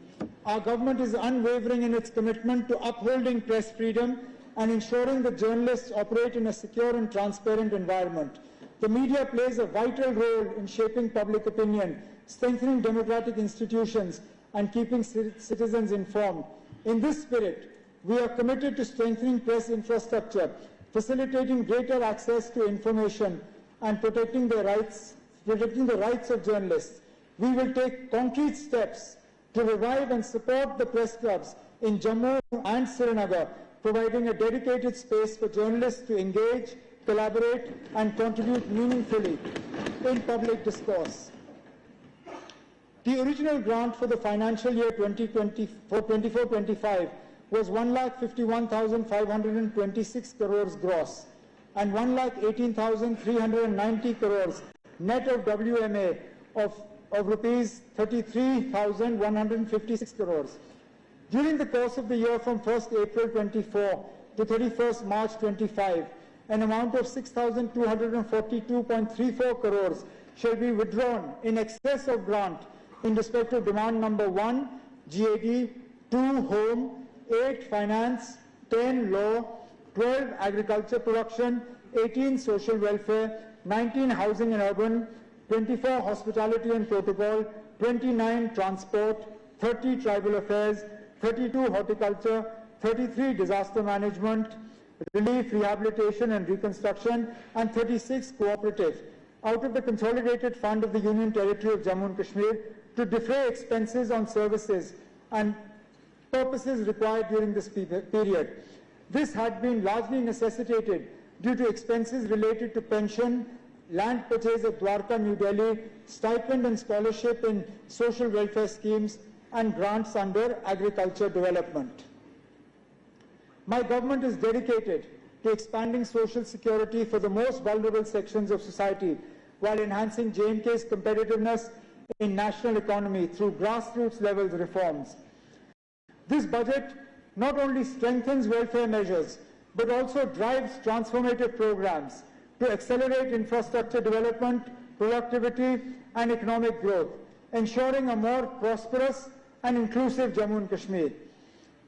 Our government is unwavering in its commitment to upholding press freedom and ensuring that journalists operate in a secure and transparent environment. The media plays a vital role in shaping public opinion, strengthening democratic institutions, and keeping citizens informed. In this spirit, we are committed to strengthening press infrastructure, facilitating greater access to information, and protecting the rights of journalists. We will take concrete steps to revive and support the press clubs in Jammu and Srinagar, providing a dedicated space for journalists to engage, collaborate, and contribute meaningfully in public discourse. The original grant for the financial year 24-25 was 1,51,526 crores gross and 1,18,390 crores net of WMA of rupees 33,156 crores. During the course of the year from 1st April 24 to 31st March 25, an amount of 6,242.34 crores shall be withdrawn in excess of grant in respect of demand number 1, GAD, 2, Home, 8, Finance, 10, Law, 12, Agriculture Production, 18, Social Welfare, 19, Housing and Urban, 24, Hospitality and Protocol, 29, Transport, 30, Tribal Affairs, 32, Horticulture, 33, Disaster Management, Relief, Rehabilitation and Reconstruction, and 36, Cooperative, out of the Consolidated Fund of the Union Territory of Jammu and Kashmir to defray expenses on services and purposes required during this period. This had been largely necessitated due to expenses related to pension, land purchase at Dwarka, New Delhi, stipend and scholarship in social welfare schemes, and grants under agriculture development. My government is dedicated to expanding social security for the most vulnerable sections of society while enhancing J&K's competitiveness in national economy through grassroots level reforms. This budget not only strengthens welfare measures but also drives transformative programs to accelerate infrastructure development, productivity and economic growth, ensuring a more prosperous and inclusive Jammu and Kashmir.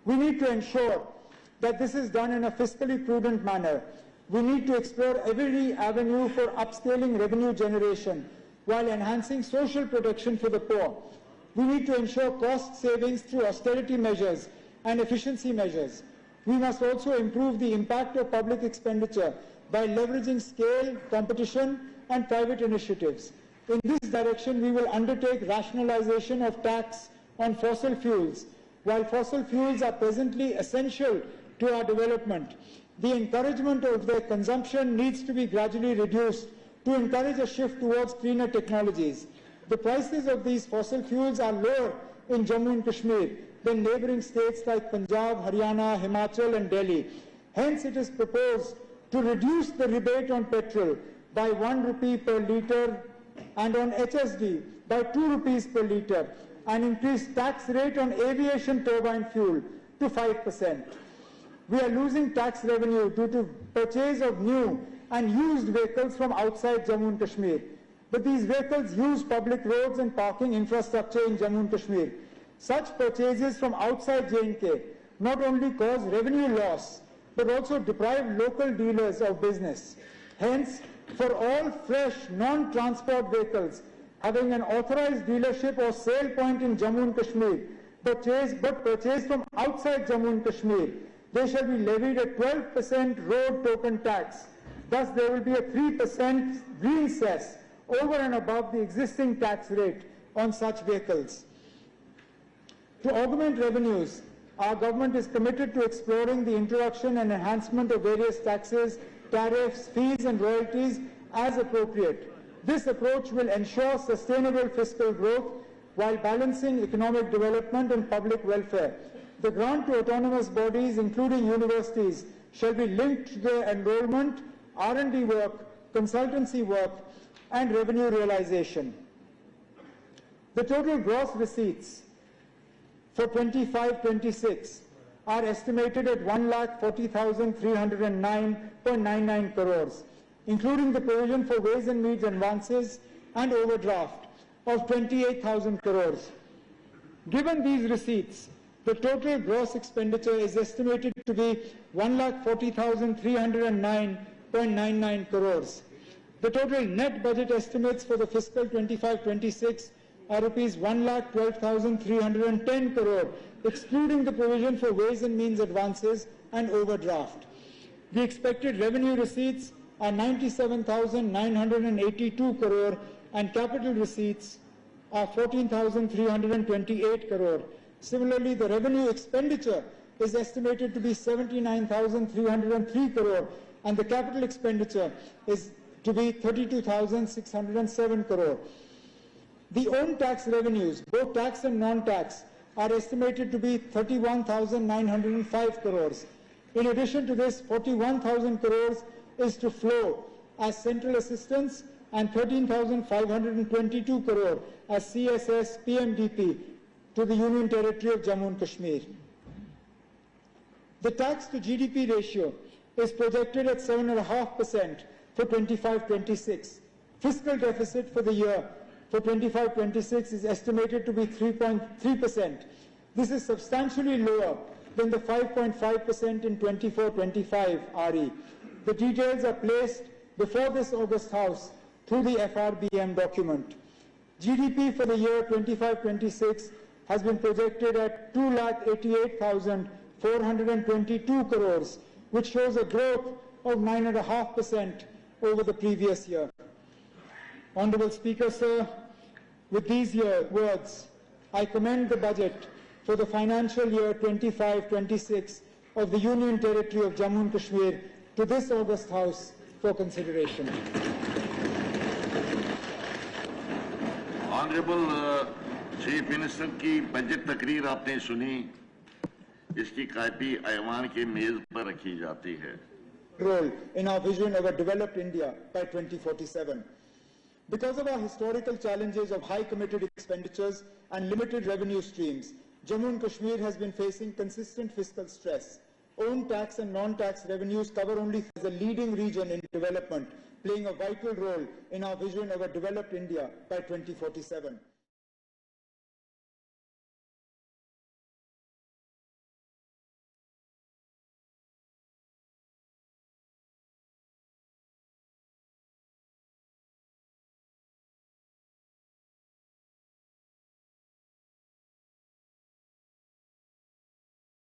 We need to ensure that this is done in a fiscally prudent manner. We need to explore every avenue for upscaling revenue generation while enhancing social protection for the poor. We need to ensure cost savings through austerity measures and efficiency measures. We must also improve the impact of public expenditure by leveraging scale, competition, and private initiatives. In this direction, we will undertake rationalization of tax on fossil fuels. While fossil fuels are presently essential to our development, the encouragement of their consumption needs to be gradually reduced to encourage a shift towards cleaner technologies. The prices of these fossil fuels are lower in Jammu and Kashmir than neighboring states like Punjab, Haryana, Himachal and Delhi. Hence, it is proposed to reduce the rebate on petrol by 1 rupee per litre and on HSD by 2 rupees per litre and increase tax rate on aviation turbine fuel to 5%. We are losing tax revenue due to purchase of new and used vehicles from outside Jammu and Kashmir. But these vehicles use public roads and parking infrastructure in Jammu and Kashmir. Such purchases from outside J&K not only cause revenue loss, but also deprive local dealers of business. Hence, for all fresh non-transport vehicles having an authorized dealership or sale point in Jammu and Kashmir, but purchased from outside Jammu and Kashmir, they shall be levied a 12% road token tax. Thus, there will be a 3% green cess over and above the existing tax rate on such vehicles. To augment revenues, our government is committed to exploring the introduction and enhancement of various taxes, tariffs, fees and royalties as appropriate. This approach will ensure sustainable fiscal growth while balancing economic development and public welfare. The grant to autonomous bodies, including universities, shall be linked to their enrollment, R&D work, consultancy work, and revenue realization. The total gross receipts for 25-26 are estimated at 1,40,309.99 crores, including the provision for ways and means advances and overdraft of 28,000 crores. Given these receipts, The total gross expenditure is estimated to be 1,40,309.99 crores. The total net budget estimates for the fiscal 25-26 are rupees 1,12,310 crore, excluding the provision for ways and means advances and overdraft. The expected revenue receipts are 97,982 crore and capital receipts are 14,328 crore. Similarly, the revenue expenditure is estimated to be 79,303 crore and the capital expenditure is to be 32,607 crore. The own tax revenues, both tax and non-tax, are estimated to be 31,905 crores. In addition to this, 41,000 crores is to flow as central assistance and 13,522 crore as CSS PMDP to the Union Territory of Jammu and Kashmir. The tax to GDP ratio is projected at 7.5% for 25-26. Fiscal deficit for the year for 25-26 is estimated to be 3.3%. This is substantially lower than the 5.5% in 24-25 RE. The details are placed before this August House through the FRBM document. GDP for the year 25-26 has been projected at 2,88,422 crores, which shows a growth of 9.5% over the previous year. Honorable Speaker, sir, with these words, I commend the budget for the financial year 25-26 of the Union Territory of Jammu and Kashmir to this August House for consideration. Honorable Chief Minister की budget तकरीर आपने सुनी, इसकी copy ऐवान के मेज पर रखी जाती है. Role in our vision of a developed India by 2047. Because of our historical challenges of high committed expenditures and limited revenue streams, Jammu and Kashmir has been facing consistent fiscal stress. Own tax and non-tax revenues cover only as a leading region in development, playing a vital role in our vision of a developed India by 2047.